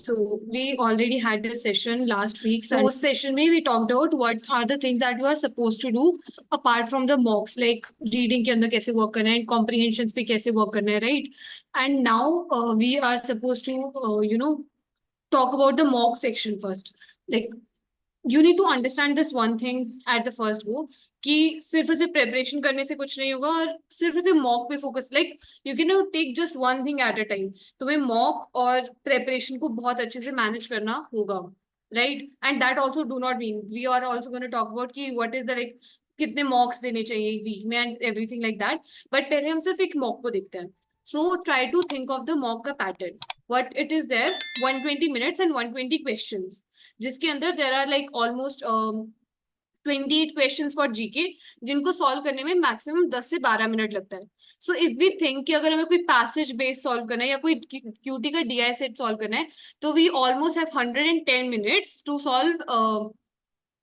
So we already had this session last week. So उस session में we talked about what are the things that you are supposed to do apart from the mocks, like reading के अंदर कैसे work करना है, comprehensions पे कैसे work करना है, right? And now we are supposed to talk about the mock section first. Like you need to understand this one thing at the first go कि सिर्फ उसे प्रेपरेशन करने से कुछ नहीं होगा और सिर्फ उसे मॉक पे focus like you can take just one thing at a time. तुम्हें मॉक और प्रेपरेशन को बहुत अच्छे से मैनेज करना होगा, right? And that also do not mean we are also gonna talk about कि व्हाट इज द लाइक कितने मॉक्स देने चाहिए वीक में and everything like that. But पहले हम सिर्फ एक मॉक को देखते हैं. So try to think of the mock का pattern. what it is there 120 minutes and 120 questions जिसके अंदर there are like almost 28 questions for GK जिनको सॉल्व करने में मैक्सिमम 10 से 12 मिनट लगता है. सो इफ वी थिंक कि अगर हमें कोई पैसेज बेस्ड सॉल्व करना है या कोई क्यूटी का DI सेट सॉल्व करना है तो we almost have 110 minutes to solve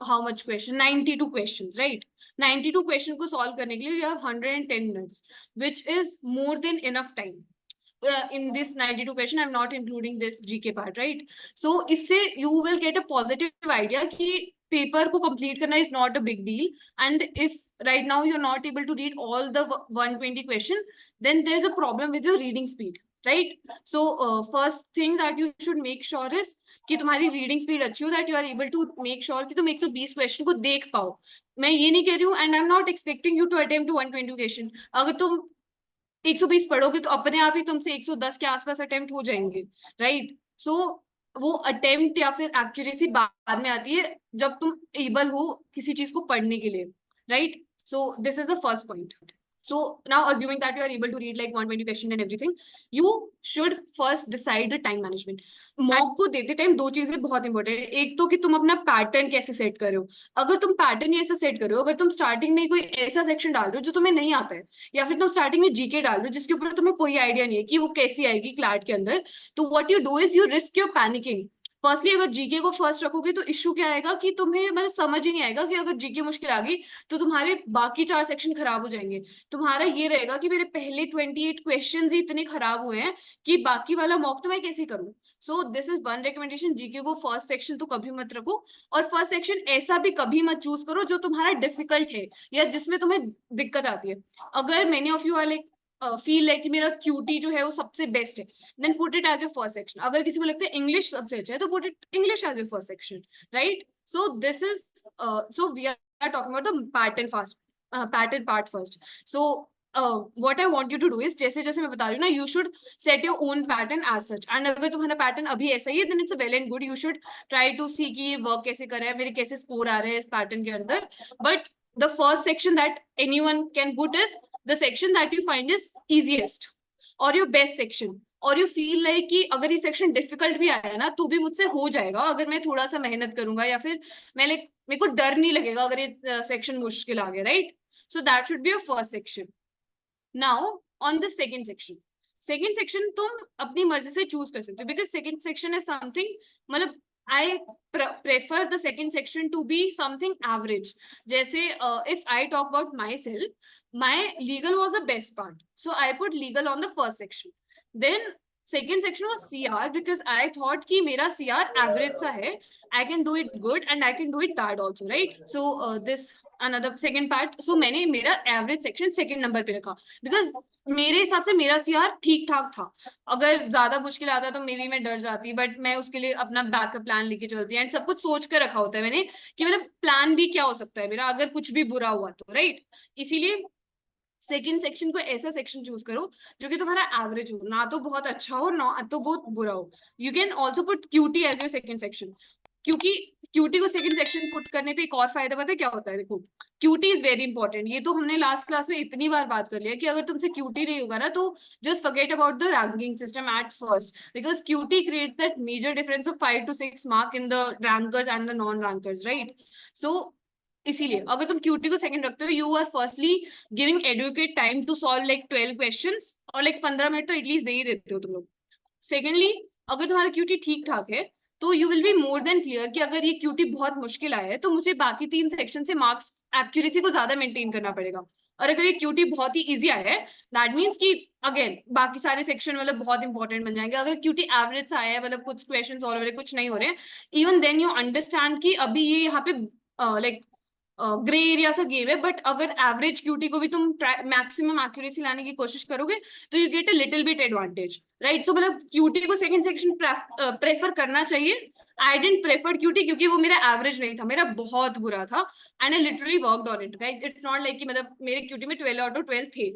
how much question 92 questions, right? 92 question को सॉल्व करने के लिए you have 110 minutes which is more than enough time. In this 92 question, I'm not including this GK part, right? So इससे you will get a positive idea कि paper को complete करना is not a big deal. And if right now you're not able to read all the 120 question, then there's a problem with your reading speed, right? So first thing that you should make sure is कि तुम्हारी reading speed अच्छी हो, that you are able to make sure कि तुम 120 question को देख पाओ. मैं ये नहीं कह रही हूँ and I'm not expecting you to attempt 120 question. अगर तुम 120 पढ़ोगे तो अपने आप ही तुमसे 110 के आसपास अटेम्प्ट हो जाएंगे, राइट? सो वो अटेम्प्ट या फिर एक्यूरेसी बाद में आती है जब तुम एबल हो किसी चीज को पढ़ने के लिए, right? So this is the first point. So now assuming that you are able to read like 120 question and everything, you should first decide the time management. Mock को देते टाइम दो चीजें बहुत इंपॉर्टेंट है. एक तो कि तुम अपना पैटर्न कैसे सेट कर रहे हो. अगर तुम पैटर्न ऐसा सेट कर रहे हो, अगर तुम स्टार्टिंग में कोई ऐसा सेक्शन डाल रहे हो जो तुम्हें नहीं आता है या फिर तुम स्टार्टिंग में जीके डाल रहे हो जिसके ऊपर तुम्हें कोई आइडिया नहीं है कि वो कैसी आएगी क्लैट के अंदर, तो what you do is you risk your panicking. Firstly अगर जीके को फर्स्ट रखोगे तो इश्यू क्या आएगा कि तुम्हें मतलब समझ ही नहीं आएगा कि अगर जीके मुश्किल आ गई तो तुम्हारे बाकी 4 सेक्शन खराब हो जाएंगे. तुम्हारा ये रहेगा कि मेरे पहले 28 क्वेश्चंस ही इतने खराब हुए हैं कि बाकी वाला मॉक तो मैं कैसे करूं. सो this is one recommendation. GK को फर्स्ट सेक्शन तो कभी मत रखो और फर्स्ट सेक्शन ऐसा भी कभी मत चूज करो जो तुम्हारा डिफिकल्ट है या जिसमें तुम्हें दिक्कत आती है. अगर many of you are like feel है कि मेरा क्यूटी जो है वो सबसे बेस्ट है, then put it as your first section. अगर किसी को लगता है इंग्लिश सबसे अच्छा है तो put it English as your first section, right? So this is so we are talking about the pattern part first. सो what I want you to do is जैसे जैसे मैं बता रही हूँ ना, you should set your own pattern as such. and अगर तुम्हारा पैटर्न अभी ऐसा ही है then it's well and good. You should try to see कि ये वर्क कैसे कर रहा है, मेरे कैसे स्कोर आ रहे हैं इस पैटर्न के अंदर. but the first section that anyone can put is the section that you find is easiest or your best section, और यू फील लाइक कि अगर ये सेक्शन डिफिकल्ट भी आया ना तो भी मुझसे हो जाएगा अगर मैं थोड़ा सा मेहनत करूंगा या फिर मैं लाइक मेरे को डर नहीं लगेगा अगर ये सेक्शन मुश्किल आ गया, right? So that should be your first section. Now on the second section तुम अपनी मर्जी से चूज कर सकते हो because second section is something मतलब I prefer the second section to be something average. जैसे if I talk about myself, my legal was the best part, so I put legal on the first section. Then second section was CR because I thought कि मेरा CR average सा है, I can do it good and I can do it bad also, right? So this another second part. So मैंने मेरा average section second number पे रखा because मेरे हिसाब से मेरा CR ठीक ठाक था. अगर ज्यादा मुश्किल आता तो मेरी मैं डर जाती, बट मैं उसके लिए अपना बैकअप प्लान लेके चलती है एंड सब कुछ सोच कर रखा होता है मैंने कि मतलब प्लान भी क्या हो सकता है मेरा अगर कुछ भी बुरा हुआ तो, राइट? इसीलिए सेकेंड सेक्शन को ऐसा सेक्शन चूज करो जो कि तुम्हारा एवरेज हो, ना तो बहुत अच्छा हो ना तो बहुत बुरा हो. You can also put QT as your second section क्योंकि क्यूटी को सेकंड सेक्शन पुट करने पे एक और फायदा पता है क्या होता है. देखो क्यूटी इज वेरी इंपॉर्टेंट. ये तो हमने लास्ट क्लास में इतनी बार बात कर लिया कि अगर तुमसे क्यूटी नहीं होगा ना तो just forget about the ranking system at first because QT create that major difference of 5 to 6 mark in the rankers and the non rankers, right? So इसीलिए अगर तुम क्यूटी को सेकंड रखते हो you are firstly giving adequate time to solve like 12 questions और like 15 minute तो at least दे ही देते हो तुम लोग. सेकेंडली अगर तुम्हारा क्यूटी ठीक ठाक है तो you will be more than clear कि अगर ये क्यूटी बहुत मुश्किल आया है तो मुझे बाकी 3 सेक्शन से मार्क्स एक्यूरेसी को ज्यादा मेंटेन करना पड़ेगा. और अगर ये क्यूटी बहुत ही इजी आया है दैट मीन्स कि अगेन बाकी सारे सेक्शन मतलब बहुत इंपॉर्टेंट बन जाएंगे। अगर क्यूटी एवरेज आया है मतलब कुछ क्वेश्चन सॉल्व हो रहे कुछ नहीं हो रहे, इवन देन यू अंडरस्टैंड कि अभी ये यहाँ पे लाइक ग्रे एरिया सा गेम है, बट अगर एवरेज क्यूटी को भी तुम मैक्सिमम एक्यूरेसी लाने की कोशिश करोगे तो you get a little bit advantage, right. So मतलब क्यूटी को सेकंड सेक्शन प्रेफर करना चाहिए। आई डेंट प्रेफर क्यूटी क्योंकि वो मेरा एवरेज नहीं था, मेरा बहुत बुरा था and I literally worked on it guys. It's not like कि मतलब मेरे क्यूटी में 12 आउट ऑफ 12 थे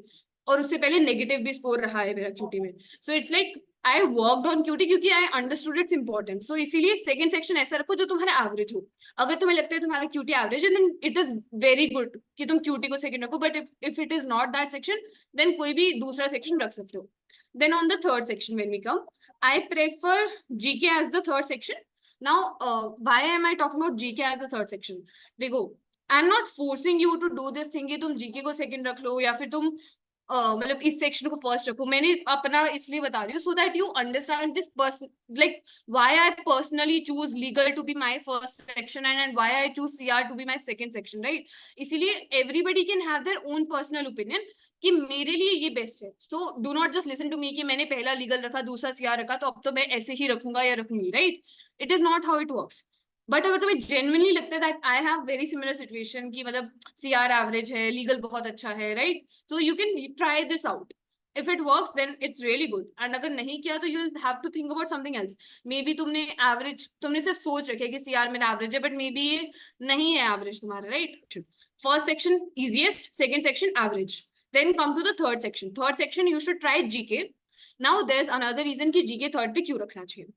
और उससे पहले नेगेटिव भी स्कोर रहा है मेरा क्यूटी में। So it's like I worked on QT क्योंकि I understood it's important. So इसीलिए सेकंड सेक्शन ऐसा रखो जो तुम्हारा एवरेज हो। अगर तुम्हें लगता है तुम्हारा क्यूटी एवरेज है then it is very good कि तुम क्यूटी को सेकंड रखो, but if it is not that section then कोई भी दूसरा सेक्शन रख सकते हो। Then on the third section when we come, I prefer GK as the third section. Now why am I talking about GK as the third section? देखो, I am not forcing you to do this thing कि तुम GK को second रख लो या फिर तुम मतलब इस सेक्शन को फर्स्ट रखो। मैंने अपना इसलिए बता रही हूँ so that you understand this person, like why I personally choose legal to be my first section and why I choose CR to be my second section, right. इसीलिए everybody can have their own personal opinion कि मेरे लिए ये best है। So do not just listen to me कि मैंने पहला legal रखा दूसरा सीआर रखा तो अब तो मैं ऐसे ही रखूंगा या रखूंगी, right. It is not how it works. But अगर तुम्हें जेन्युइनली लगता है that I have very similar situation की मतलब सीआर एवरेज है, लीगल बहुत अच्छा है, right, so you can try this out. If it works then it's really good and अगर नहीं किया तो you have to think about something else. Maybe तुमने एवरेज, तुमने सिर्फ सोच रखे कि सीआर मेरा एवरेज है बट मे बी ये नहीं है एवरेज तुम्हारा, right. First section easiest, second section average, then come to the third section. Third section you should try GK. Now there is another reason कि जीके थर्ड पे क्यों रखना चाहिए।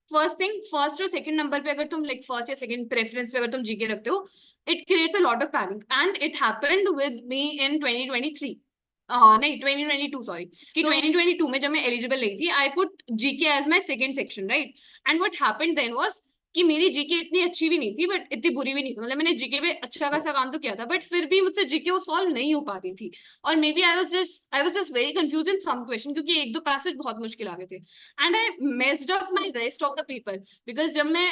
फर्स्ट थिंग, फर्स्ट और सेकंड नंबर पे अगर तुम like first या सेकंड प्रेफरेंस पे अगर तुम जीके रखते हो it creates a lot of panic and it happened with me in 2023 नहीं 2022 सॉरी कि 2022 में जब मैं एलिजिबल नहीं थी I put GK as my second section, right. And what happened then was कि मेरी जीके इतनी अच्छी भी नहीं थी बट इतनी बुरी भी नहीं थी, मतलब मैंने जीके पे अच्छा खासा काम तो किया था बट फिर भी मुझसे जीके वो सॉल्व नहीं हो पा रही थी। और maybe I was just very confuse in some question क्योंकि एक दो पैसेज बहुत मुश्किल आ गए थे and I messed up my rest of the paper because जब मैं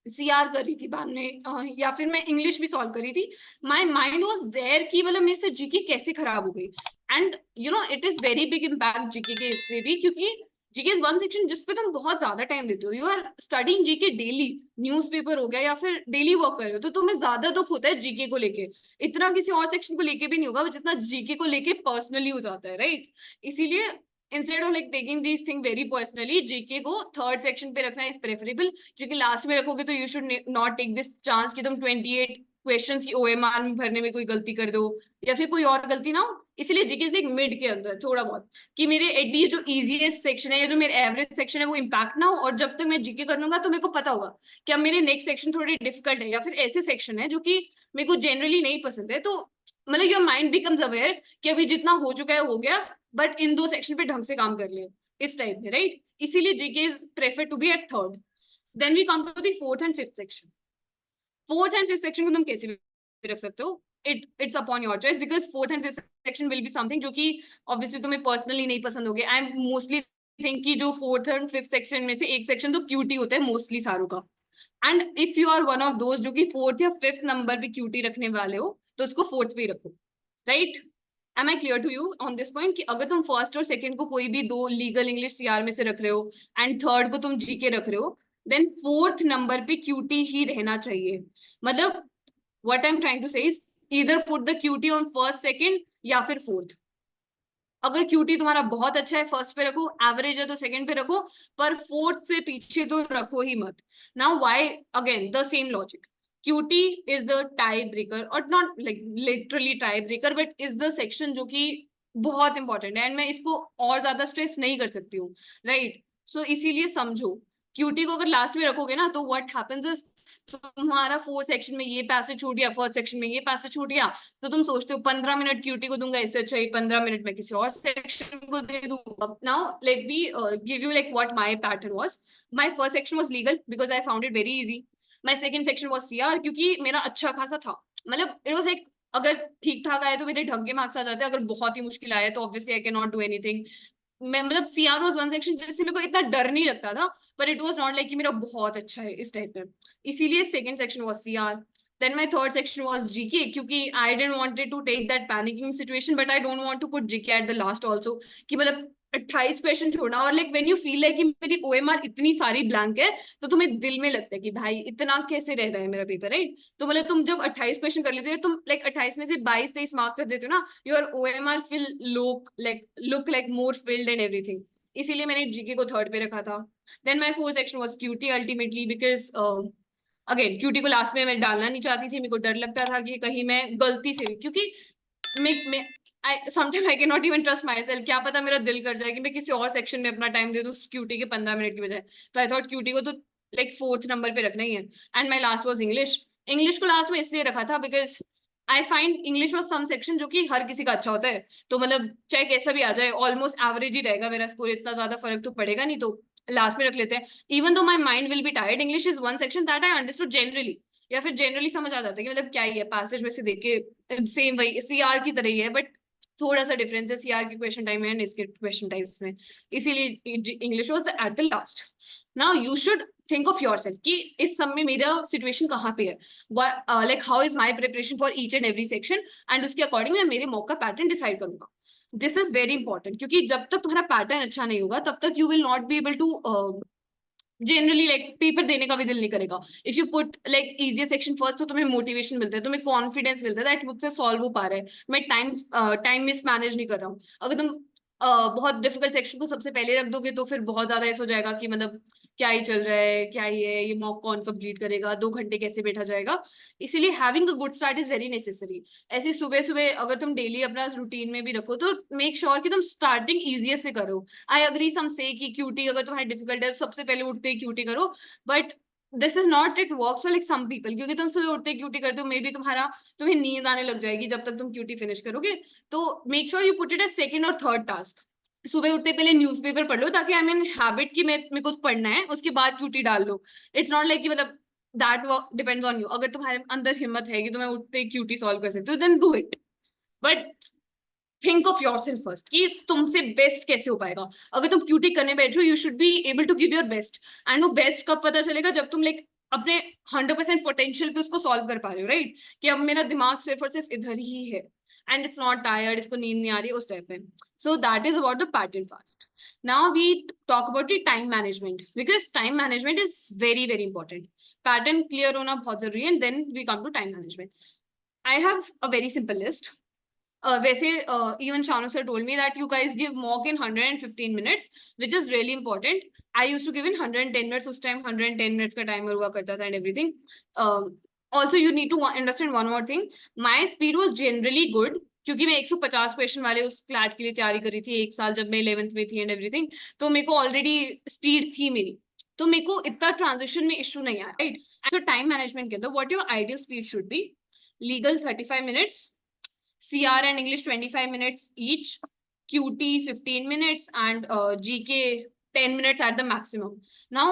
सीआर कर रही थी बाद में या फिर मैं इंग्लिश भी सॉल्व कर रही थी, माय माइंड वाज देयर कि मतलब मेरे से जीके कैसे खराब हो गई। And you know it is very big impact GK के इससे भी क्योंकि जीके इज वन सेक्शन जिसपे तुम बहुत ज्यादा टाइम देते हो। You are studying GK daily, newspaper हो गया या फिर डेली वर्क कर रहे हो तो तुम्हें ज्यादा दुख होता है जीके को लेके। इतना किसी और सेक्शन को लेके भी नहीं होगा जितना जीके को लेके पर्सनली हो जाता है, राइट। इसीलिए instead of like taking this thing very personally GK को थर्ड सेक्शन पे रखना इज प्रेफरेबल। क्योंकि लास्ट में रखोगे तो you should not take this chance कि तुम 28 क्वेश्चंस की ओएमआर में भरने में कोई गलती कर दो या फिर कोई और गलती ना हो। इसीलिए जीके लाइक मिड के अंदर थोड़ा बहुत कि मेरे एटलीस्ट जो इजीएस्ट सेक्शन है या जो मेरे एवरेज सेक्शन है वो इम्पैक्ट ना हो और जब तक मैं जीके कर लूंगा तो मेरे को पता होगा कि अब मेरे नेक्स्ट सेक्शन थोड़े डिफिकल्ट है या फिर ऐसे सेक्शन है जो कि मेरे को जनरली नहीं पसंद है। तो मतलब योर माइंड बिकम्स अवेयर कि अभी जितना हो चुका है हो गया बट इन दो सेक्शन पे ढंग से काम कर ले इस टाइप में, राइट। इसीलिए GK is prefer to be at third. Then we come to the fourth and fifth section. Fourth and fifth section को तुम कैसे भी रख सकते हो, it's upon your choice because fourth and fifth section will be something जो कि obviously तुम्हें पर्सनली नहीं पसंद होगे। आई एम मोस्टली थिंक कि जो फोर्थ एंड फिफ्थ सेक्शन में से एक सेक्शन तो क्यूटी होता है मोस्टली सारों का। And if you are one of those जो कि फोर्थ या फिफ्थ नंबर पे क्यूटी रखने वाले हो तो उसको फोर्थ पे रखो, right. Am I clear to you on this point कि अगर तुम फर्स्ट और सेकंड को कोई भी दो लीगल इंग्लिश सीआर में से रख रहे हो एंड थर्ड को तुम जीके रख रहे हो देन फोर्थ नंबर पे क्यूटी ही रहना चाहिए। मतलब what I am trying to say is either put the QT on first second या फिर फोर्थ। अगर क्यूटी तुम्हारा बहुत अच्छा है फर्स्ट पे रखो, एवरेज है तो सेकंड पे रखो, पर फोर्थ से पीछे तो रखो ही मत। Now why, again the same logic, QT is the tie breaker और not like literally tie breaker but is the section जो कि बहुत इंपॉर्टेंट है एंड मैं इसको और ज्यादा स्ट्रेस नहीं कर सकती हूँ, राइट। सो इसीलिए समझो क्यूटी को अगर लास्ट में रखोगे ना तो व्हाट हैपेंस इज तुम्हारा फोर्थ सेक्शन में ये पैसेज छूट गया, फर्स्ट सेक्शन में ये पैसेज छूट गया तो तुम सोचते हो 15 मिनट क्यूटी को दूंगा, इससे अच्छा ही 15 मिनट में किसी और सेक्शन को दे दूंगा। Now let me give you like what my pattern was. My first section was legal because I found it very easy. My second section was CR क्योंकि मेरा अच्छा खासा था, मतलब इट वाज लाइक अगर ठीक ठाक आए तो मेरे ढंग के मार्क्स आ जाते, अगर बहुत ही मुश्किल आया तो obviously I can not do anything. मैं मतलब सीआर वाज वन सेक्शन जिससे मेरे को इतना डर नहीं लगता था पर इट वाज नॉट लाइक कि मेरा बहुत अच्छा है इस टाइप में। इसीलिए second section was CR. Then my third section was GK, क्योंकि I didn't wanted to take that panicking situation, but I don't want to put GK at the last also, कि मतलब 28 क्वेश्चन छोड़ना, और like when you feel like कि मेरी OMR इतनी सारी blank है, तो तुम्हें दिल में लगता है कि भाई इतना कैसे रह रहा है मेरा पेपर, राइट? तो मतलब तुम जब 28 क्वेश्चन कर लेते हो, तुम लाइक 28 में से 22-23 मार्क कर देते हो ना, your OMR feel look like more filled and everything. इसीलिए मैंने GK को थर्ड पे रखा था। Then my fourth section was QT ultimately, because again QT को लास्ट में मैं डालना नहीं चाहती थी, मेरे को डर लगता था कि कहीं मैं गलती से भी, क्योंकि मैं sometime I can not even trust my self, क्या पता मेरा दिल कर जाए कि मैं किसी और सेक्शन में अपना टाइम दे दूं QT के 15 मिनट की बजाय। तो आई थॉट QT को तो लाइक फोर्थ नंबर पे रखना ही है। And my last was English. English को लास्ट में इसलिए रखा था because I find English was some section जो कि हर किसी का अच्छा होता है, तो मतलब चाहे कैसा भी आ जाए ऑलमोस्ट एवरेज ही रहेगा मेरा स्कोर, इतना ज्यादा फर्क तो पड़ेगा नहीं, तो लास्ट में रख लेते हैं। Even though my mind will be tired, English is one section that I understood generally, या फिर जनरली समझ आ जाता है कि मतलब क्या ही है, पैसेज में से देख के सेम वही CR की तरह ही है, बट थोड़ा सा डिफरेंस है CR के क्वेश्चन टाइम में एंड इसके क्वेश्चन टाइम्स में, इसीलिए English was at the last. Now you should think of your self कि इस सब में मेरा सिचुएशन कहाँ पे है, like how is my preparation for each and every section, and उसके अकॉर्डिंग मैं मेरे मॉक का पैटर्न डिसाइड करूंगा। दिस इज वेरी इंपॉर्टेंट, क्योंकि जब तक तुम्हारा पैटर्न अच्छा नहीं होगा तब तक you will not be able to generally like paper देने का भी दिल नहीं करेगा। If you put like easier section first, तो तुम्हें मोटिवेशन मिलता है, तुम्हें कॉन्फिडेंस मिलता है दैट मुझसे सॉल्व हो पा रहा है, मैं टाइम मिस मैनेज नहीं कर रहा हूँ। अगर तुम बहुत डिफिकल्ट सेक्शन को सबसे पहले रख दोगे तो फिर बहुत ज्यादा ऐसा हो जाएगा कि मतलब क्या ही चल रहा है, क्या ही है, ये मॉक कौन कंप्लीट करेगा, 2 घंटे कैसे बैठा जाएगा। इसीलिए having a good start is very necessary. ऐसे सुबह सुबह अगर तुम डेली अपना रूटीन में भी रखो तो मेक श्योर कि तुम स्टार्टिंग ईजिएस्ट से करो। आई अग्री सम से कि QT अगर तुम्हारी डिफिकल्ट है तो सबसे पहले उठते ही QT करो, but this is not it works for like some people, क्योंकि तुम सुबह उठते ही QT करते हो, मे बी तुम्हें नींद आने लग जाएगी जब तक तुम QT फिनिश करोगे। तो make sure you put it as second और थर्ड टास्क। सुबह उठते पहले न्यूज़पेपर पढ़ लो, ताकि आई मीन हैबिट की मेरे को पढ़ना है, उसके बाद QT डाल लो। इट्स नॉट लाइक कि मतलब दैट डिपेंड्स ऑन यू। अगर तुम्हारे अंदर हिम्मत है कि तुम्हें उठते ही QT सॉल्व कर सकते हो, then do it, but think of yourself first कि तुमसे बेस्ट कैसे हो पाएगा। अगर तुम QT करने बैठो, you should be able to give your best, and वो बेस्ट कब पता चलेगा, जब तुम लाइक अपने 100% पोटेंशियल पे उसको सॉल्व कर पा रहे हो, राइट? कि अब मेरा दिमाग सिर्फ और सिर्फ इधर ही है एंड इट्स नॉट टायर्ड, इसको नींद नहीं आ रही उस टाइप में। So that is about the pattern fast. Now we talk about the time management, because time management is very very important. Pattern clear होना बहुत जरूरी है, and then we come to time management. I have a very simple list. वैसे even Shanu sir told me that you guys give mock in 115 minutes, which is really important. I used to give in 110 minutes, उस time 110 minutes का timer हुआ करता था and everything. Also you need to understand one more thing. My speed was generally good, क्योंकि मैं 150 question वाले उस CLAT के लिए तैयारी करी थी एक साल जब मैं 11th में थी एंड एवरीथिंग, तो मेरे को ऑलरेडी स्पीड थी मेरी, तो मेरे को इतना ट्रांजिशन में इशू नहीं आया, राइट? सो टाइम मैनेजमेंट के अंदर what your ideal speed should be: legal 35 minutes, CR and English 25 minutes each, QT 15 minutes, and GK 10 minutes at the maximum. Now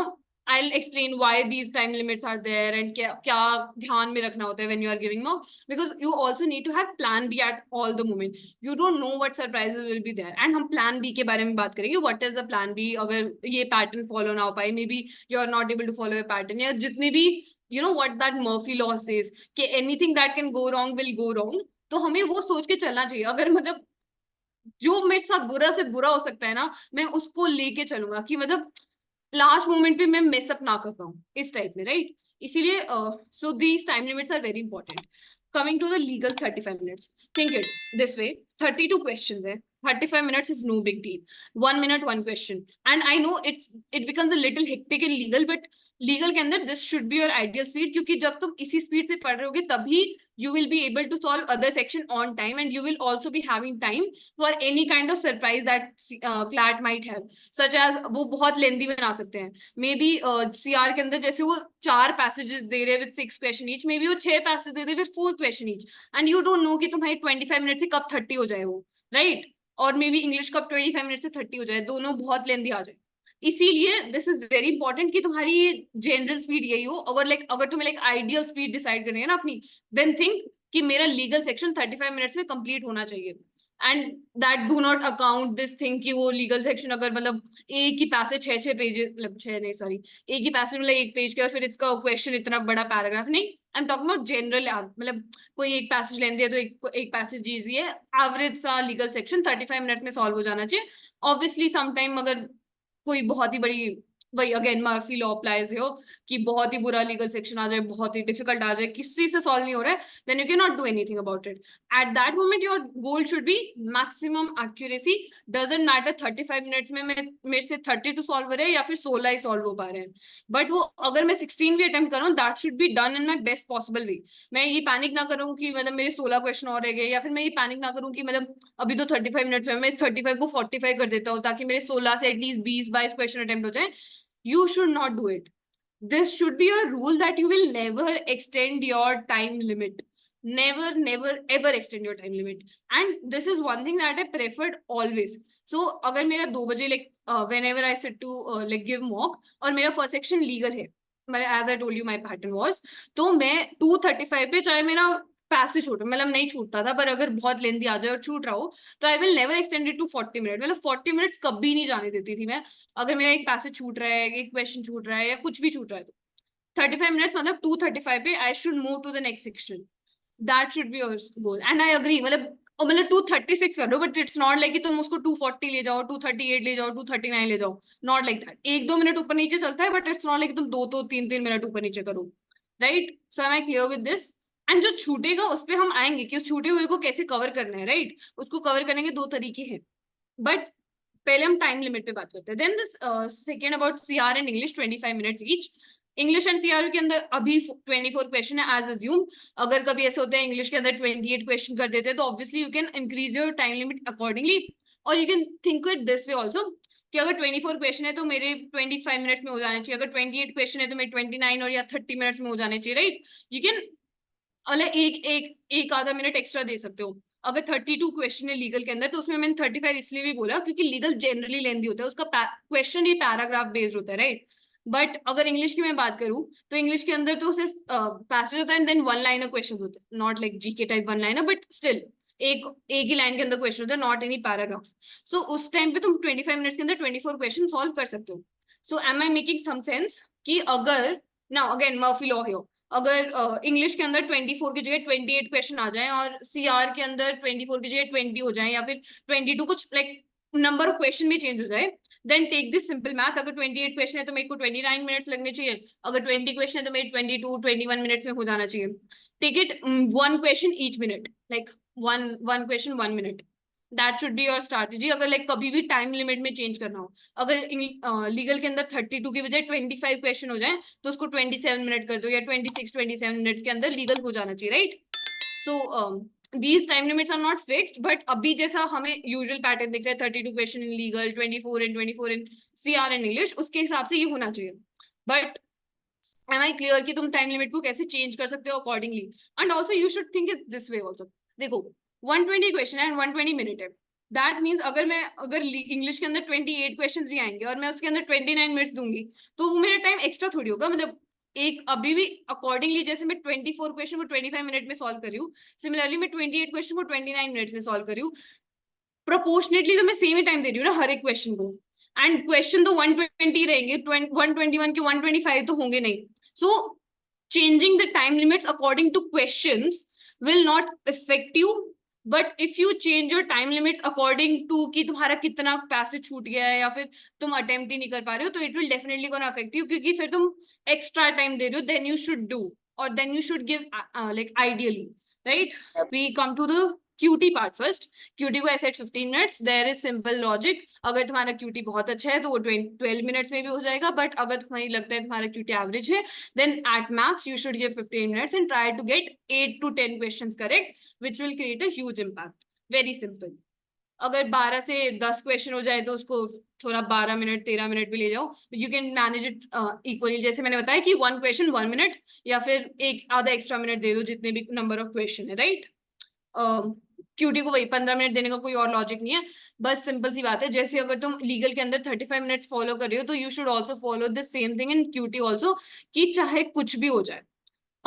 I'll explain why these time limits are there and क्या ध्यान में रखना होता है when you are giving mock, because you also need to have plan B at all the moment. You don't know what surprises will be there, and हम plan B के बारे में बात करेंगे। What is the plan B अगर ये pattern follow ना हो पाए, maybe you are not able to follow a pattern, या जितने भी you know what that Murphy law says कि anything that can go wrong will go wrong, तो हमें वो सोच के चलना चाहिए। अगर मतलब जो मेरे साथ बुरा से बुरा हो सकता है ना, मैं उसको लेके चलूंगा कि मतलब लास्ट मोमेंट पे मैं मेसअप ना कर पाऊं, इस टाइप में, राइट? इसीलिए so these time limits are very important. Coming to the legal 35 minutes, think it this way: 32 questions है, 35 minutes is no big deal. 1 minute 1 question, and I know it becomes a little hectic in legal, but legal के अंदर this should be your ideal speed, क्योंकि जब तुम इसी speed से पढ़ रहे होगे तभी you will be able to solve other section on time, and you will also be having time for any kind of surprise that CLAT might have, such as वो बहुत लेंदी बना सकते हैं। मे बी CR के अंदर जैसे वो 4 passages दे रहे with 6 question each, may be वो 6 पैसेज दे रहे with 4 question each, and you don't know कि तुम्हारी 25 मिनट से कब 30 हो जाए वो, राइट? और मे बी इंग्लिश कब 25 मिनट से 30 हो जाए, दोनों बहुत लेंदी आ जाए। इसीलिए दिस इज वेरी इंपॉर्टेंट कि तुम्हारी जनरल स्पीड यही हो। अगर तुम्हें लाइक आइडियल स्पीड डिसाइड करनी है ना अपनी, देन थिंक कि मेरा लीगल सेक्शन 35 मिनट्स में कंप्लीट होना चाहिए। And that do not account this thing कि वो लीगल सेक्शन अगर मतलब एक ही पैसेज 6 पेज, मतलब 6 नहीं सॉरी, एक ही पैसेज मतलब एक पेज के और फिर इसका क्वेश्चन इतना बड़ा पैराग्राफ नहीं, I am talking about general, मतलब कोई एक पैसेज लेंदी है तो एक पैसेज इजी है, एवरेज सा लीगल सेक्शन 35 मिनट में सॉल्व हो जाना चाहिए। ऑब्वियसली समटाइम अगर कोई बहुत ही बड़ी, वही अगेन मर्फी लॉ अप्लाइज हो कि बहुत ही बुरा लीगल सेक्शन आ जाए, बहुत ही डिफिकल्ट आ जाए, किसी से सॉल्व नहीं हो रहा है, then you can not do anything about it. At that moment your goal should be maximum accuracy. Doesn't matter 35 minutes में मैं मेरे से 32 सॉल्व हो रहे हैं या फिर 16 ही सॉल्व हो पा रहे हैं, बट वो अगर मैं 16 भी अटेम्प्ट कर रहा हूँ that should be done in my best possible way. मैं ये पैनिक ना करूँ कि मतलब मेरे 16 क्वेश्चन और रह गए, या फिर मैं ये पैनिक ना करूँ कि मतलब अभी तो 35 मिनट्स में मैं 35 को 45 कर देता हूँ ताकि मेरे 16 से एटलीस्ट 20-22 क्वेश्चन अटेम्प्ट हो जाए। You should not do it. This should be a rule that you will never extend your time limit. Never, never, ever extend your time limit. And this is one thing that I preferred always. So, अगर मेरा 2 बजे like whenever I sit to like give mock और मेरा first section legal है, मतलब as I told you my pattern was, तो मैं 2:35 पे चाहे मेरा पैसे छूटे, मतलब नहीं छूटता था, पर अगर बहुत लेंदी आ जाए और छूट रहा हो तो I will never extend it to 40 minute, मतलब 40 मिनट्स कभी नहीं जाने देती थी मैं। अगर मेरा एक पैसेज छूट रहा है, एक क्वेश्चन छूट रहा है या कुछ भी छूट रहा है तो 35 मिनट्स मतलब 2:35 पे I should move to the next section. That should be your goal and I agree, मतलब 2:36 कर दो, बट इट्स नॉट लाइक कि तुम उसको 2:40 ले जाओ, 2:38 ले जाओ, 2:39 ले जाओ, नॉट लाइक दैट। 1-2 मिनट ऊपर नीचे चलता है, बट इट्स नॉट लाइक तुम 2-3 मिनट ऊपर नीचे करो, right? So am I clear with this? And जो छूटेगा उस पर हम आएंगे कि उस छूटे हुए को कैसे कवर करना है, राइट? उसको कवर करने के 2 तरीके हैं, बट पहले हम टाइम लिमिट पे बात करते हैं। Then this second about CR and English 25 minutes each. English and CR के अंदर अभी 24 क्वेश्चन है एज अज्यूम। अगर कभी ऐसे होता है इंग्लिश के अंदर 28 क्वेश्चन कर देते हैं तो obviously you can increase your time limit accordingly, और you can think it this way also कि अगर 24 क्वेश्चन है तो मेरे 25 मिनट्स में हो जाने चाहिए, अगर 28 क्वेश्चन है तो मेरे 29 और या 30 मिनट्स में हो जाने चाहिए, राइट? यू कैन मतलब एक आधा मिनट एक्स्ट्रा दे सकते हो। अगर 32 क्वेश्चन है लीगल के अंदर तो उसमें मैंने 35 इसलिए भी बोला क्योंकि लीगल जनरली लेंदी होता है, उसका क्वेश्चन ही पैराग्राफ बेस्ड होता है, राइट? बट अगर इंग्लिश की मैं बात करूं तो इंग्लिश के अंदर तो सिर्फ पैसेज होता है and then one liner question होते हैं, not like GK type one liner, but still एक एक ही लाइन के अंदर क्वेश्चन होता है, नॉट एनी पैराग्राफ। सो उस टाइम पे तुम 25 मिनट्स के अंदर 24 क्वेश्चन सॉल्व कर सकते हो। So am I making some sense कि अगर नाउ अगेन मर्फी लॉ है, अगर इंग्लिश के अंदर 24 की जगह 28 क्वेश्चन आ जाए और सीआर के अंदर 24 की जगह 20 हो जाए या फिर 22, कुछ लाइक नंबर ऑफ क्वेश्चन भी चेंज हो जाए, then take this simple math. अगर 28 क्वेश्चन है तो मेरे को 29 मिनट्स लगने चाहिए, अगर 20 क्वेश्चन है तो मेरे 22-21 मिनट्स में हो जाना चाहिए। Take it 1 question each minute, like one question 1 minute. That should be your strategy अगर लाइक कभी भी टाइम लिमिट में चेंज करना हो। अगर लीगल के अंदर 32 की बजाय 25 क्वेश्चन हो जाए तो उसको 27 मिनट कर दो, या 26-27 मिनट्स के अंदर लीगल हो जाना चाहिए, right? So these time limits are not fixed, but अभी जैसा हमें यूजुअल पैटर्न दिख रहा है 32 question in legal, 24 in CR and English, उसके हिसाब से ये होना चाहिए। बट एम आई क्लियर कि तुम टाइम लिमिट को कैसे चेंज कर सकते हो accordingly? And also you should think it this way also. देखो 120 क्वेश्चन है एंड 120 मिनट है, दैट मीन्स अगर इंग्लिश के अंदर 28 क्वेश्चन भी आएंगे और मैं उसके अंदर 29 मिनट्स दूंगी तो वो मेरा टाइम एक्स्ट्रा थोड़ी होगा, मतलब एक अभी भी अकॉर्डिंगली जैसे मैं 24 क्वेश्चन को 25 मिनट में सॉल्व कर रही हूँ, सिमिलरली मैं 28 क्वेश्चन को 29 मिनट्स में सॉल्व कर रही हूँ। प्रोपोर्शनेटली तो मैं सेम ही टाइम दे रही हूँ ना हर एक क्वेश्चन को, एंड क्वेश्चन तो 120 रहेंगे, 121 के 125 तो होंगे नहीं। सो changing the time limits according to questions will not affect you, but if you change your time limits according to कि तुम्हारा कितना पैसे छूट गया है या फिर तुम अटेम्प्ट ही नहीं कर पा रहे हो तो it will definitely gonna affect you, क्योंकि फिर तुम extra time दे रहे हो then you should do, or then you should give like ideally, right? We come to the QT part first. QT को I said 15 minutes. There is simple logic. अगर तुम्हारा QT बहुत अच्छा है तो वो 12 मिनट्स में भी हो जाएगा, बट अगर तुम्हें लगता है तुम्हारा QT एवरेज है then at max you should give 15 minutes and try to get 8 to 10 questions correct, which will create a huge impact. Very simple. अगर 12 से 10 क्वेश्चन हो जाए तो उसको थोड़ा 12 मिनट 13 मिनट भी ले जाओ, you can manage it equally. जैसे मैंने बताया कि 1 क्वेश्चन 1 मिनट या फिर एक आधा एक्स्ट्रा मिनट दे दो जितने भी नंबर ऑफ क्वेश्चन है, राइट? क्यूटी को वही 15 मिनट देने का कोई और लॉजिक नहीं है, बस सिंपल सी बात है। जैसे अगर तुम लीगल के अंदर 35 मिनट्स फॉलो कर रही हो तो you should also follow the same thing in QT also, कि चाहे कुछ भी हो जाए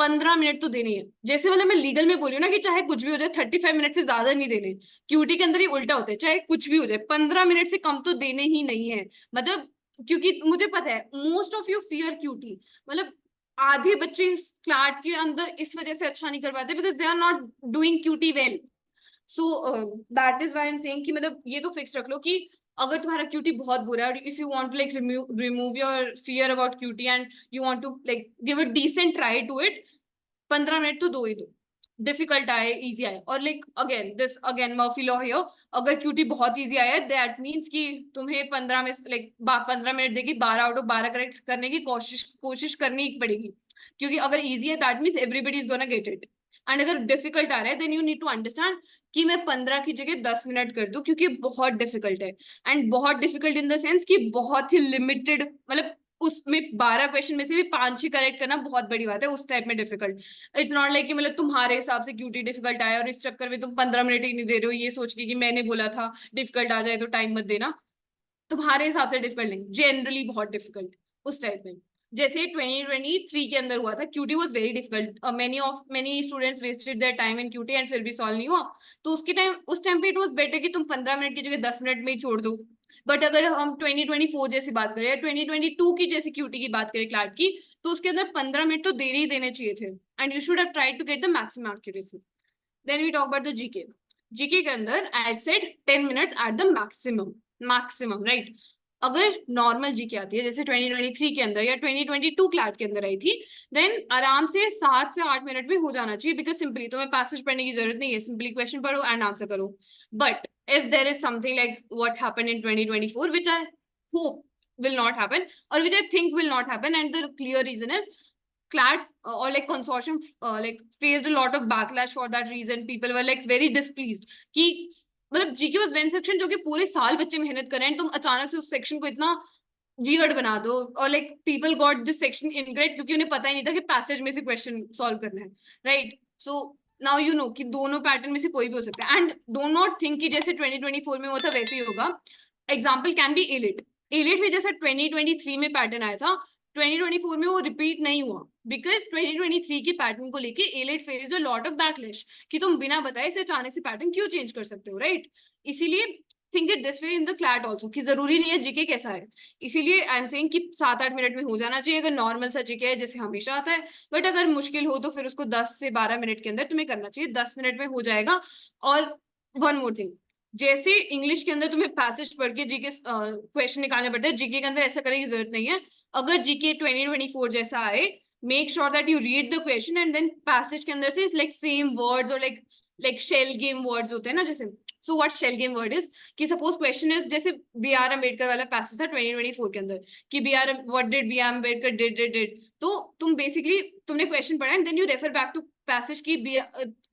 15 मिनट तो देने हैं। जैसे मतलब मैं लीगल में बोली हूँ ना कि चाहे कुछ भी हो जाए 35 मिनट से ज्यादा नहीं देने, क्यूटी के अंदर ही उल्टा होता है, चाहे कुछ भी हो जाए 15 मिनट से कम तो देने ही नहीं है। मतलब क्योंकि मुझे पता है most of you fear QT, मतलब आधे बच्चे क्लाट के अंदर इस वजह से अच्छा नहीं कर पाते because they are not doing QT well. So that is why I am saying कि मतलब ये तो फिक्स रख लो कि अगर तुम्हारा क्यूटी बहुत बुरा है और if you want to like remove your fear about QT and you want to like give a decent try to it, 15 minute तो दो ही दो, डिफिकल्ट आए इजी आए। और like again this again Murphy law here, अगर QT बहुत easy आया है दैट मीन्स कि तुम्हें 15 में लाइक 15 मिनट देगी 12 आउट ऑफ 12 करेक्ट करने की कोशिश करनी पड़ेगी, क्योंकि अगर इजी है that means everybody is gonna get it. And अगर डिफिकल्ट आ रहा है then you need to understand कि मैं 15 की जगह 10 मिनट कर दूं, क्योंकि बहुत डिफिकल्ट है। एंड बहुत डिफिकल्ट इन द सेंस कि बहुत ही लिमिटेड, मतलब उसमें 12 क्वेश्चन में से भी 5 ही करेक्ट करना बहुत बड़ी बात है उस टाइप में डिफिकल्ट। इट्स नॉट लाइक कि मतलब तुम्हारे हिसाब से क्यूटी डिफिकल्ट आया और इस चक्कर में तुम 15 मिनट ही नहीं दे रहे हो ये सोच के कि मैंने बोला था डिफिकल्ट आ जाए तो टाइम मत देना। तुम्हारे हिसाब से डिफिकल्ट नहीं, जनरली बहुत डिफिकल्ट उस टाइप में। जैसे 2023 के अंदर हुआ था, QT was very difficult, many students wasted their time in QT and फिर भी सॉल्व नहीं हुआ। तो उस टाइम पे इट वाज बेटर कि तुम 15 मिनट की जगह 10 मिनट में ही छोड़ दो। बट अगर हम 2024 जैसी बात करें या 2022 की जैसी क्यूटी की बात करें क्लाट की, तो उसके अंदर 15 मिनट तो देने ही देने चाहिए थे and you should have tried to get the maximum accuracy. Then we talk about the GK. GK के अंदर I said 10 minutes at the maximum right. अगर नॉर्मल जीके आती है जैसे 2023 के अंदर या 2022 क्लाट के अंदर आई थी, देन आराम से 7 से 8 मिनट में हो जाना चाहिए बिकॉज सिंपली तुम्हें पैसेज पढ़ने की जरूरत नहीं है, सिंपली क्वेश्चन पढ़ो एंड आंसर करो। But if there is something like what happened in 2024 which I hope will not happen or which I think will not happen, and the clear reason is CLAT or like consortium like faced a lot of backlash for that reason. People were like very displeased कि मतलब GK was one section जो कि पूरे साल बच्चे मेहनत कर रहे हैं, तुम अचानक से उस सेक्शन को इतना वियर्ड बना दो। और like people got this section ingrained क्योंकि उन्हें पता ही नहीं था कि पैसेज में से क्वेश्चन सॉल्व करना है, right. So now you know कि दोनों पैटर्न में से कोई भी हो सकता है एंड डो नॉट थिंक कि जैसे 2024 में हुआ था वैसे ही होगा। Example can be elite. Elite में जैसा 2023 में पैटर्न आया था 2024 में वो रिपीट नहीं हुआ बिकॉज 2023 के पैटर्न को लेके elite faced a lot of backlash कि तुम बिना बताए से अचानक से पैटर्न क्यों चेंज कर सकते हो, राइट। इसीलिए think it this way in the CLAT also कि जरूरी नहीं है जीके कैसा है। इसीलिए आई एम सेइंग कि 7-8 मिनट में हो जाना चाहिए अगर नॉर्मल सा जीके है जैसे हमेशा आता है। बट अगर मुश्किल हो तो फिर उसको 10 से 12 मिनट के अंदर तुम्हें करना चाहिए, 10 मिनट में हो जाएगा। और वन मोर थिंग, जैसे इंग्लिश के अंदर तुम्हें पैसेज पढ़ के जीके क्वेश्चन निकालने पड़ते हैं, जीके के अंदर ऐसा करने की जरूरत नहीं है। अगर जीके 2024 जैसा आए make sure that you read the question and then passage के अंदर से लाइक सेम वर्ड्स और लाइक शेल गेम वर्ड्स होते हैं ना जैसे। So what shell game word is कि सपोज क्वेश्चन इज जैसे बी आर अम्बेडकर वाला पैसेज था 2024 के अंदर कि B R what did B R Ambedkar did. तो तुम बेसिकली तुमने क्वेश्चन पढ़ा and then you refer back to passage की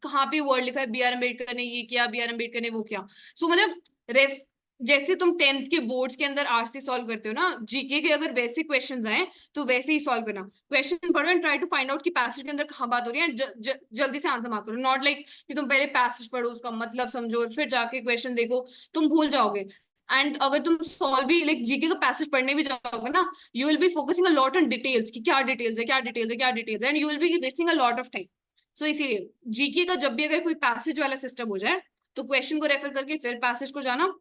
कहाँ पे वर्ड लिखा है बी आर अम्बेडकर ने ये किया, बी आर अम्बेडकर ने वो किया। सो मतलब जैसे तुम 10th के बोर्ड्स के अंदर आरसी सॉल्व करते हो ना, जीके के अगर वैसे क्वेश्चंस आए तो वैसे ही सॉल्व करना। क्वेश्चन पढ़ो and try to find out कि पैसेज के अंदर कहाँ बात हो रही है, जल्दी से आंसर मार्क करो। नॉट लाइक कि तुम पहले पैसेज पढ़ो उसका मतलब समझो और फिर जाके क्वेश्चन देखो, तुम भूल जाओगे। एंड अगर तुम सॉल्व भी लाइक जीके का पैसेज पढ़ने भी जाओगे ना, you will be focusing a lot on details कि क्या डिटेल्स है क्या डिटेल्स है क्या डिटेल्स है, and you will be wasting a lot of time. So इसीलिए जीके का जब भी अगर कोई पैसेज वाला सिस्टम हो जाए तो क्वेश्चन को रेफर करके फिर पैसेज को जाना।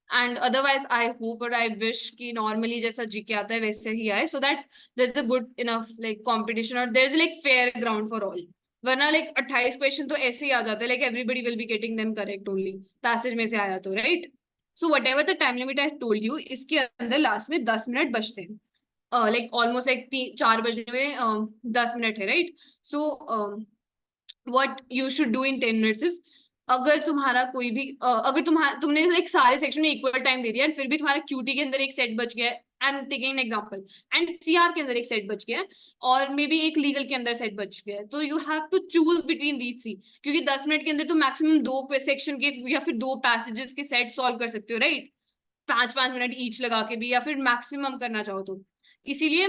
एंड अदरवाइज आई होप और आई विश कि नॉर्मली जैसा जीके आता है वैसे ही आए so that there is a good enough like competition और there is like fair ground for all. वरना लाइक 28 क्वेश्चन तो ऐसे ही आ जाते हैं, like everybody will be getting them correct only passage में से आया तो, right. So whatever the time limit I told you इसके अंदर लास्ट में 10 मिनट बचते हैं, लाइक ऑलमोस्ट लाइक 4 बजने में 10 मिनट है, right. So what you should do in 10 minutes is अगर तुम्हारा कोई भी अगर तुमने लाइक सारे सेक्शन में इक्वल टाइम दे दिया एंड फिर भी तुम्हारा क्यूटी के अंदर एक सेट बच गया है, and taking an example, and CR के अंदर एक सेट बच गया है और मे बी एक लीगल के अंदर सेट बच गया है, तो you have to choose between these three क्योंकि 10 मिनट के अंदर तो मैक्सिमम 2 सेक्शन के या फिर 2 पैसेजेस के सेट सॉल्व कर सकते हो, राइट। 5-5 मिनट ईच लगा के भी या फिर मैक्सिमम करना चाहो तो। इसीलिए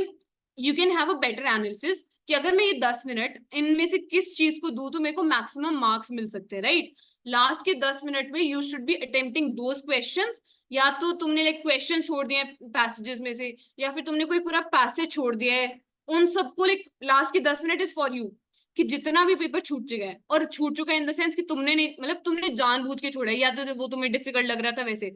you can have a better analysis कि अगर मैं ये 10 मिनट इनमें से किस चीज को दूं तो मेरे को मैक्सिमम मार्क्स मिल सकते हैं, राइट। लास्ट के 10 मिनट में you should B attempting those questions, या तो तुमने लाइक क्वेश्चन छोड़ दिए पैसेजेस में से या फिर तुमने कोई पूरा पैसेज छोड़ दिया है, उन सबको लाइक लास्ट के 10 मिनट इज फॉर यू कि जितना भी पेपर छूट चुका है, और छूट चुका है इन द सेंस कि तुमने नहीं, मतलब तुमने जानबूझ के छोड़ा है, या तो वो तुम्हें डिफिकल्ट लग रहा था वैसे,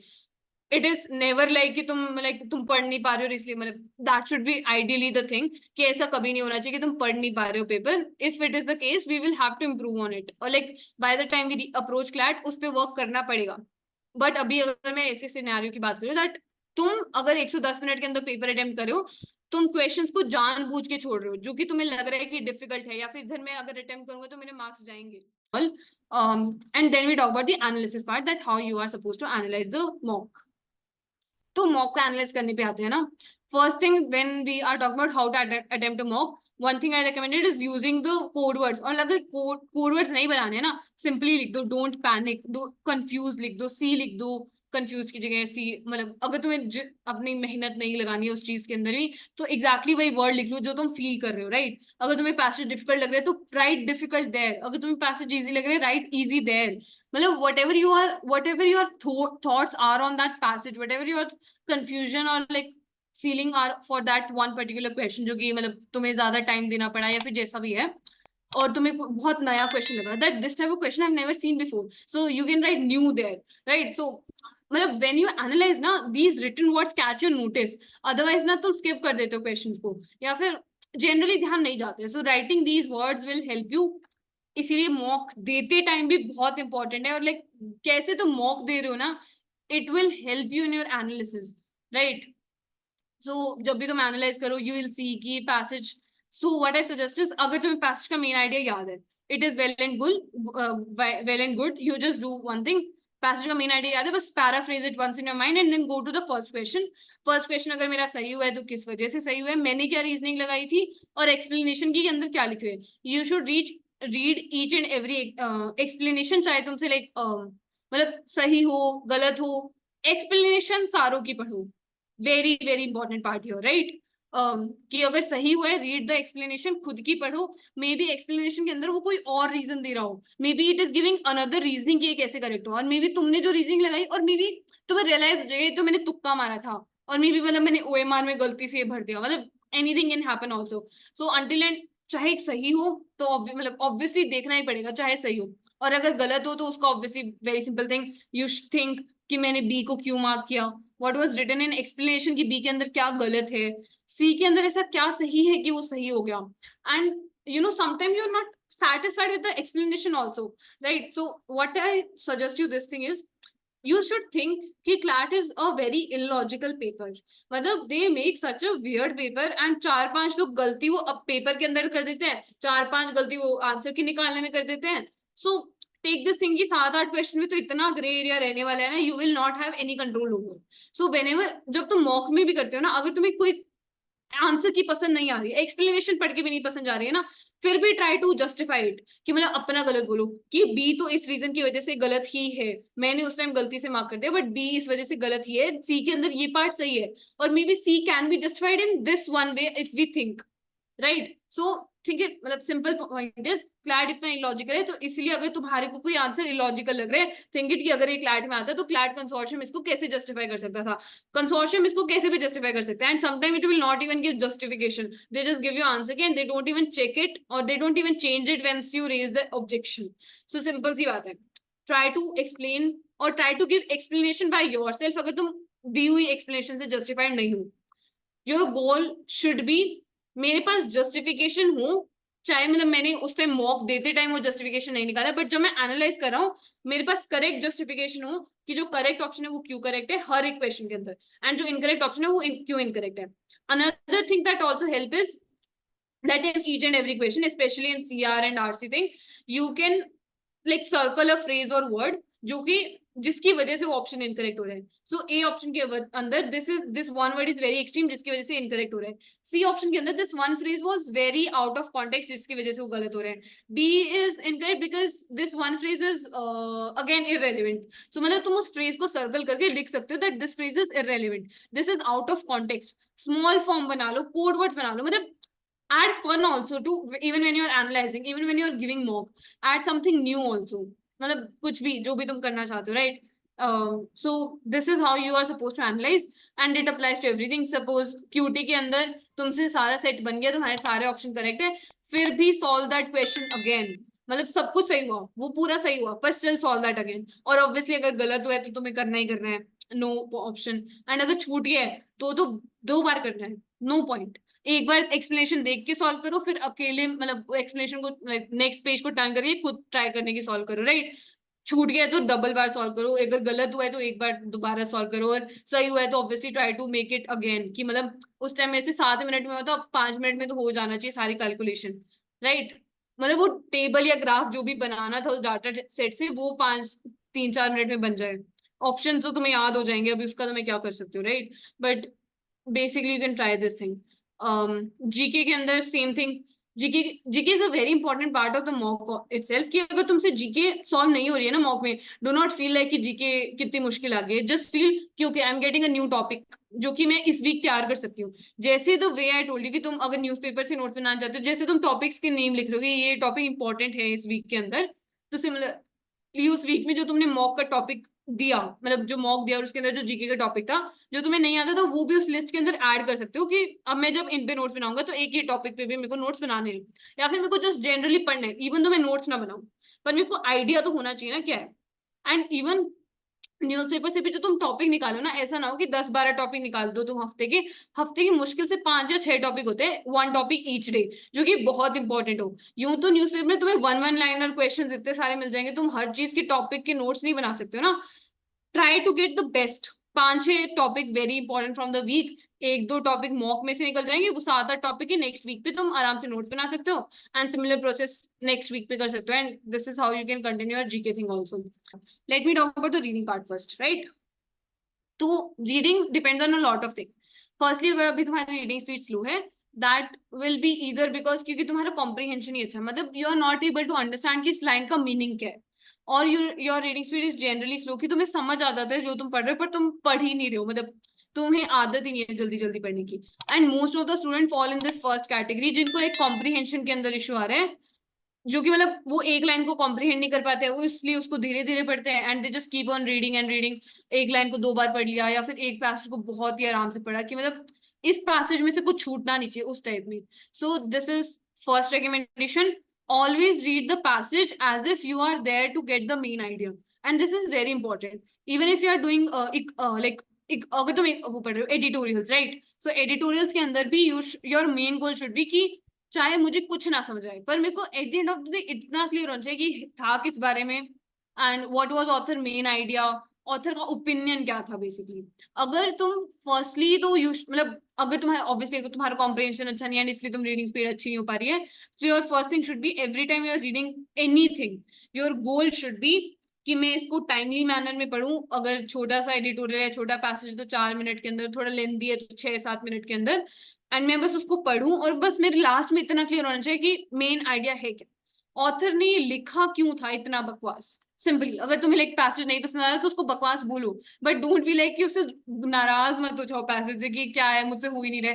इट इज नेवर लाइक कि तुम पढ़ नहीं पा रहे हो इसलिए, मतलब that should B ideally the thing, कि ऐसा कभी नहीं होना चाहिए कि तुम पढ़ नहीं पा रहे हो paper. If it is the case we will have to improve on it, और like by the time we approach CLAT उस पर वर्क करना पड़ेगा. बट अभी अगर मैं ऐसे सिनेरियो की बात करूँ दैट तुम अगर 110 मिनट के अंदर पेपर अटेम्प्ट करो, तुम क्वेश्चंस को जानबूझ के छोड़ रहे हो जो कि तुम्हें लग रहा है कि डिफिकल्ट है, या फिर इधर मैं अगर अटेम्प्ट करूंगा तो मेरे मार्क्स जाएंगे. And then we talk about the analysis part, that how you are supposed to analyze the mock. तो मॉक को एनालाइज करने पे आते हैं ना. First thing when we are talking about how to attempt a mock, one thing I recommended is using the code words. और अगर code words नहीं बनाने हैं ना, सिंपली लिख दो डोंट पैनिक, दो कंफ्यूज लिख दो, सी लिख दो, कंफ्यूज की जगह सी. मतलब अगर तुम्हें अपनी मेहनत नहीं लगानी है उस चीज के अंदर भी, तो एग्जैक्टली वही वर्ड लिख लो जो तुम फील कर रहे हो, राइट. अगर तुम्हें पैसेज डिफिकल्ट लग रहा है तो राइट डिफिकल्ट देयर, अगर तुम्हें पैसेज इजी लग रहा है राइट इजी देयर. मतलब whatever your thoughts are on that passage, whatever your confusion or like feeling are for that one particular question, जो कि मतलब तुम्हें ज्यादा टाइम देना पड़ा या फिर जैसा भी है, और तुम्हें बहुत नया क्वेश्चन लगा, that this type of question I've never seen before, so you can write new there, right. So मतलब when you analyze ना, these written words catch your notice, otherwise ना तुम skip कर देते हो questions को, या फिर generally ध्यान नहीं जाते. So writing these words will help you. इसीलिए मॉक देते टाइम भी बहुत इंपॉर्टेंट है, और लाइक कैसे तुम मॉक दे रहे हो ना, it will help you in your analysis, right. So जब भी तुम एनालाइज करो यू विल सी की passage. So what I suggest is, अगर तुम्हें पैसेज का मेन आइडिया याद है, it is well and good, you just do one thing. Passage का मेन आइडिया याद है, बस paraphrase it once in your mind and then go to the first question. First question अगर मेरा सही हुआ है तो किस वजह से सही हुआ है, मैंने क्या रीजनिंग लगाई थी, और एक्सप्लेनेशन के अंदर क्या लिखे हुए. You should read each and every explanation, चाहे तुमसे लाइक मतलब सही हो गलत हो, एक्सप्लेनेशन सारों की पढ़ो. Very very important part here, right. कि अगर सही हुआ है रीड द एक्सप्लेनेशन, खुद की पढ़ो. मे बी एक्सप्लेनेशन के अंदर वो कोई और रीजन दे रहा हो, may be it is giving another reasoning कि ये कैसे करेक्ट हो, और मे बी तुमने जो रीजनिंग लगाई, और मे बी तुम्हें रियलाइज हो जाएगा तो मैंने तुक्का मारा था, और मे बी मतलब मैंने ओएमआर में गलती से भर दिया, मतलब anything can happen also. So until and चाहे सही हो तो मतलब ऑब्वियसली देखना ही पड़ेगा चाहे सही हो, और अगर गलत हो तो उसका obviously very simple thing, you think कि मैंने बी को क्यों मार्क किया, what was written in explanation की बी के अंदर क्या गलत है, सी के अंदर ऐसा क्या सही है कि वो सही हो गया. And you know sometimes you're not satisfied with the explanation also, right. So what I suggest you this thing is, you should think कि CLAT is a very illogical paper. मतलब they make such a weird paper and 4-5 तो गलती वो अब paper के अंदर कर देते हैं, 4-5 गलती वो आंसर की निकालने में कर देते हैं. So take this thing कि 7-8 क्वेश्चन में तो इतना ग्रे एरिया रहने वाला है ना, you will not have any control over. So whenever जब तुम मॉक में भी करते हो ना, अगर तुम्हें कोई आंसर की पसंद नहीं आ रही है, एक्सप्लेनेशन पढ़ के भी नहीं पसंद आ रही है ना, फिर भी ट्राई टू जस्टिफाई इट, कि मतलब अपना गलत बोलो कि बी तो इस रीजन की वजह से गलत ही है, मैंने उस टाइम गलती से मार्क कर दिया, बट बी इस वजह से गलत ही है, सी के अंदर ये पार्ट सही है, और maybe C can be justified in this one way if we think, right. So think it, मतलब सिंपल पॉइंट इज क्लैट इतना इलॉजिकल है, तो इसलिए अगर तुम्हारे को कोई आंसर इलॉजिकल लग रहा है, थिंक इट कि अगर ये क्लैट में आता है तो क्लैट कंसोर्शियम इसको कैसे जस्टिफाई कर सकता था, कंसोर्शियम इसको कैसे भी जस्टिफाई कर सकते हैं. And sometime it will not even give justification, they just give you answer and they don't even check it, और they don't even change it whence you raise the objection. So simple सी बात है, try to explain और try to give explanation by yourself, अगर तुम दी हुई explanation से justified नहीं हो. योर गोल शुड बी, मेरे पास जस्टिफिकेशन हो, चाहे मतलब मैंने उस टाइम मॉक देते टाइम वो जस्टिफिकेशन नहीं निकाला, बट जब मैं एनालाइज कर रहा हूँ मेरे पास करेक्ट जस्टिफिकेशन हो कि जो करेक्ट ऑप्शन है वो क्यों करेक्ट है हर एक क्वेश्चन के अंदर, एंड जो इनकरेक्ट ऑप्शन है वो क्यों इनकरेक्ट है. Another thing that also help is that in each and every question, especially in CR and RC thing, you can like circle a phrase or word जो कि जिसकी वजह से वो ऑप्शन इनकरेक्ट हो रहा है. सो ए ऑप्शन के अंदर this one word is very extreme जिसकी वजह से इनकरेक्ट हो रहा है. सी ऑप्शन के अंदर this one phrase was very out of context जिसकी वजह से वो गलत हो रहे हैं. D is incorrect because this one phrase is again irrelevant. So मतलब तुम उस फ्रेज को सर्कल करके लिख सकते हो that this phrase is irrelevant, this is out of context. Small form बना लो, कोड वर्ड्स बना लो, मतलब add fun also to even when you're analyzing, even when you're giving mock, add something new also, मतलब कुछ भी जो भी तुम करना चाहते हो, right. So this is how you are supposed to analyze and it applies to everything. Suppose QT के अंदर तुमसे सारा सेट बन गया, तुम्हारे सारे ऑप्शन करेक्ट है, फिर भी सॉल्व दैट क्वेश्चन अगेन, मतलब सब कुछ सही हुआ, वो पूरा सही हुआ, पर स्टिल सॉल्व दैट अगेन। और ऑब्वियसली अगर गलत हुआ है तो तुम्हें करना ही करना है, नो ऑप्शन। एंड अगर छूट गया है तो 2 बार करना है, नो पॉइंट। एक बार एक्सप्लेनेशन देख के सॉल्व करो, फिर अकेले मतलब एक्सप्लेनेशन को नेक्स्ट पेज को टर्न करके खुद ट्राई करने की सॉल्व करो, राइट। छूट गया है तो डबल बार सॉल्व करो, अगर गलत हुआ है तो एक बार दोबारा सॉल्व करो, और सही हुआ है तो obviously try to make it again, कि मतलब उस टाइम में से 7 मिनट में होता, अब 5 मिनट में तो हो जाना चाहिए सारी कैलकुलेशन, राइट। मतलब वो टेबल या ग्राफ जो भी बनाना था उस डाटा सेट से, वो 3-4 मिनट में बन जाए। ऑप्शन तो तुम्हें याद हो जाएंगे, अभी उसका तुम्हें क्या कर सकते हो, right. But basically you can try this thing. GK के अंदर same thing. GK GK is a very important part of the mock itself, कि अगर तुमसे जीके सॉल्व नहीं हो रही है ना मॉक में, डो नॉट फील लाइक कि जीके कितनी मुश्किल आ गई है, जस्ट फील कि okay I am getting a new topic जो कि मैं इस वीक तैयार कर सकती हूँ। जैसे the way I told you कि तुम अगर न्यूज़पेपर से नोट्स बनाना चाहते हो, जैसे तुम टॉपिक्स के नेम लिख रहे हो कि ये टॉपिक इंपॉर्टेंट है इस वीक के अंदर, तो सिमिलर उस वीक में जो तुमने मॉक का टॉपिक दिया, मतलब जो मॉक दिया और उसके अंदर जो जीके का टॉपिक था, जो तुम्हें नहीं आता था वो भी उस लिस्ट के अंदर ऐड कर सकते हो, कि अब मैं जब इन पे नोट्स बनाऊंगा तो एक ही टॉपिक पे भी मेरे को नोट्स बनाने हैं, या फिर मेरे को जस्ट जनरली पढ़ना है, इवन तो मैं नोट्स ना बनाऊं, पर मेरे को आइडिया तो होना चाहिए ना क्या है। एंड इवन न्यूज़पेपर से भी जो तुम टॉपिक निकालो ना, ऐसा ना हो कि 10-12 टॉपिक निकाल दो तुम हफ्ते के मुश्किल से 5 या 6 टॉपिक होते हैं, 1 टॉपिक ईच डे, जो कि बहुत इंपॉर्टेंट हो। यूं तो न्यूज़पेपर में तुम्हें 1 लाइनर क्वेश्चन इतने सारे मिल जाएंगे, तुम हर चीज के टॉपिक के नोट्स नहीं बना सकते हो ना। Try to get the best, 5-6 topic very important from the week, 1-2 topic mock में से निकल जाएंगे, वो 7-8 टॉपिक के नेक्स्ट वीक पे तुम आराम से नोट बना सकते हो, and similar process next week पे कर सकते हो, and this is how you can continue your GK thing also. Let me talk about the reading part first, right. तो reading depends on a lot of thing. Firstly अगर अभी तुम्हारी reading speed slow है, that will be either because क्योंकि तुम्हारा comprehension ही अच्छा है, मतलब you are not able to understand कि इस लाइन का मीनिंग क्या है, और your reading speed is generally slow, कि तुम्हें समझ आ जाता है जो तुम पढ़ रहे हो, पर तुम पढ़ ही नहीं रहे हो, मतलब तुम्हें आदत ही नहीं है जल्दी जल्दी पढ़ने की। And most of the student fall in this first category, जिनको एक कॉम्प्रीहेंशन के अंदर इशू आ रहा है, जो कि मतलब वो एक लाइन को कॉम्प्रिहेंड नहीं कर पाते, वो इसलिए उसको धीरे धीरे पढ़ते हैं, and they just keep on reading and reading. एक लाइन को 2 बार पढ़ लिया, या फिर एक पैसेज को बहुत ही आराम से पढ़ा, कि मतलब इस पैसेज में से कुछ छूटना नहीं चाहिए उस टाइप में। So this is first recommendation, always read the passage as if you are there to get the main idea, and this is very important. Even if you are doing like अगर तुम वो पढ़ रहे हो editorials, right, सो editorials के अंदर भी your main goal should be कि चाहे मुझे कुछ ना समझ आए, पर मेरे को eight the end of the day इतना क्लियर होना चाहिए कि था किस बारे में, and what was author main idea, author का ओपिनियन क्या था बेसिकली। अगर तुम फर्स्टली तो यू मतलब अगर तुम्हारा ऑब्वियसली अगर तुम्हारा कॉम्प्रिहेंशन अच्छा नहीं है इसलिए तुम रीडिंग स्पीड अच्छी नहीं हो पा रही है, तो your first thing should be every time you are reading anything, your goal should be कि मैं इसको टाइमली मैनर में पढूं। अगर छोटा सा एडिटोरियल है, छोटा पैसेज है तो 4 मिनट के अंदर, थोड़ा लेंथी है तो 6-7 मिनट के अंदर, एंड मैं बस उसको पढ़ूं, और बस मेरे लास्ट में इतना क्लियर होना चाहिए कि मेन आइडिया है क्या, ऑथर ने ये लिखा क्यों था इतना बकवास। सिंपली अगर तुम्हें लाइक पैसेज नहीं पसंद आ रहा तो उसको बकवास बोलो, बट डोंट बी लाइक कि उससे नाराज मत हो जाओ पैसेज से कि क्या है मुझसे हो ही नहीं रहा।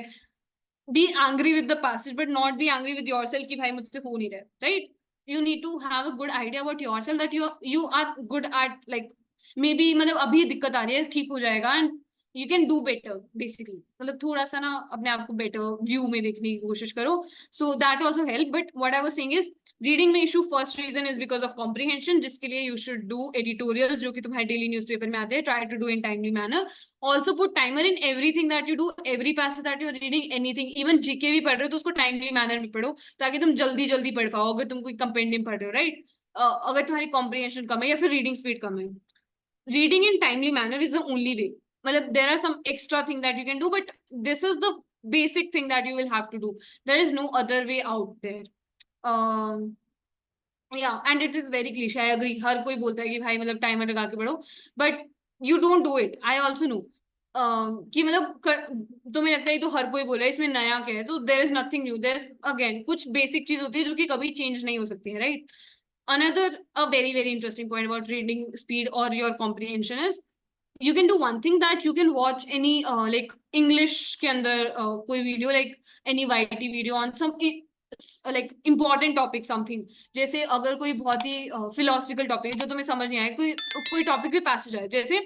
Be angry with the passage but not be angry with yourself कि भाई मुझसे हो नहीं रहा, right. You need to have a good idea about yourself that you are good at, like maybe मतलब अभी दिक्कत आ रही है, ठीक हो जाएगा, and you can do better basically. मतलब थोड़ा सा ना अपने आप को बेटर व्यू में देखने की कोशिश करो, so that also help. But what I was saying is reading में issue first reason is because of comprehension, जिसके लिए यू शुड डू एडिटोरियल्स जो कि तुम्हारे डेली न्यूज़पेपर में आते हैं, try to do in timely manner. Also put timer in everything that you do, every passage that you're reading, anything, even GK भी पढ़ रहे हो तो उसको टाइमली मैनर में पढ़ो, ताकि तुम जल्दी जल्दी पढ़ पाओ अगर तुम कोई कंपेंडियम पढ़ रहे हो, राइट। अगर तुम्हारी कॉम्प्रिहेंशन कम है या फिर रीडिंग स्पीड कम है, reading in timely manner is the only way. मतलब there are some extra thing that you can do, but this is the basic thing that you will have to do, there is no other way out there. या and it is very cliche, I agree, हर कोई बोलता है कि भाई मतलब timer लगा के पढ़ो, but you don't do it, I also know. कि मतलब तुम्हें लगता है तो हर कोई बोल रहा है इसमें नया क्या है, तो there is nothing new, there is again कुछ बेसिक चीज होती है जो कि कभी चेंज नहीं हो सकती है, right. Another a very very interesting point about reading speed और your comprehension is you can do one thing that you can watch any like English के अंदर कोई video like any YT video on some like important topic something। जैसे अगर कोई बहुत ही philosophical topic जो तुम्हें समझ नहीं आए, कोई topic पे passage है, जैसे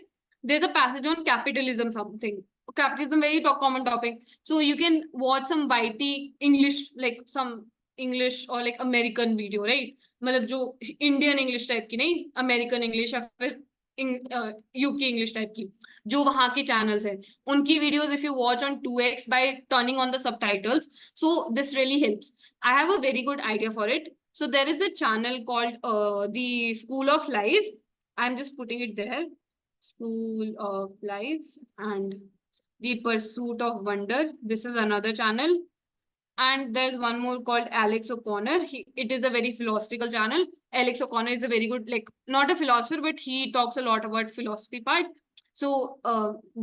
there's a passage on capitalism something, capitalism very common topic, so you can watch some YT English like some English और लाइक अमेरिकन वीडियो, राइट? मतलब जो इंडियन इंग्लिश टाइप की नहीं, अमेरिकन इंग्लिश या फिर यूके इंग्लिश टाइप की, जो वहां के चैनल्स हैं, उनकी videos if you watch on 2x bye turning on the subtitles, so this really helps. I have a very good idea for it. So there is a channel called the School of Life. I'm just putting it there. School of Life and the Pursuit of Wonder. This is another channel. And there's one more called Alex O'Connor. It is a very philosophical channel. Alex O'Connor is a very good, like, not a philosopher, but he talks a lot about philosophy part. So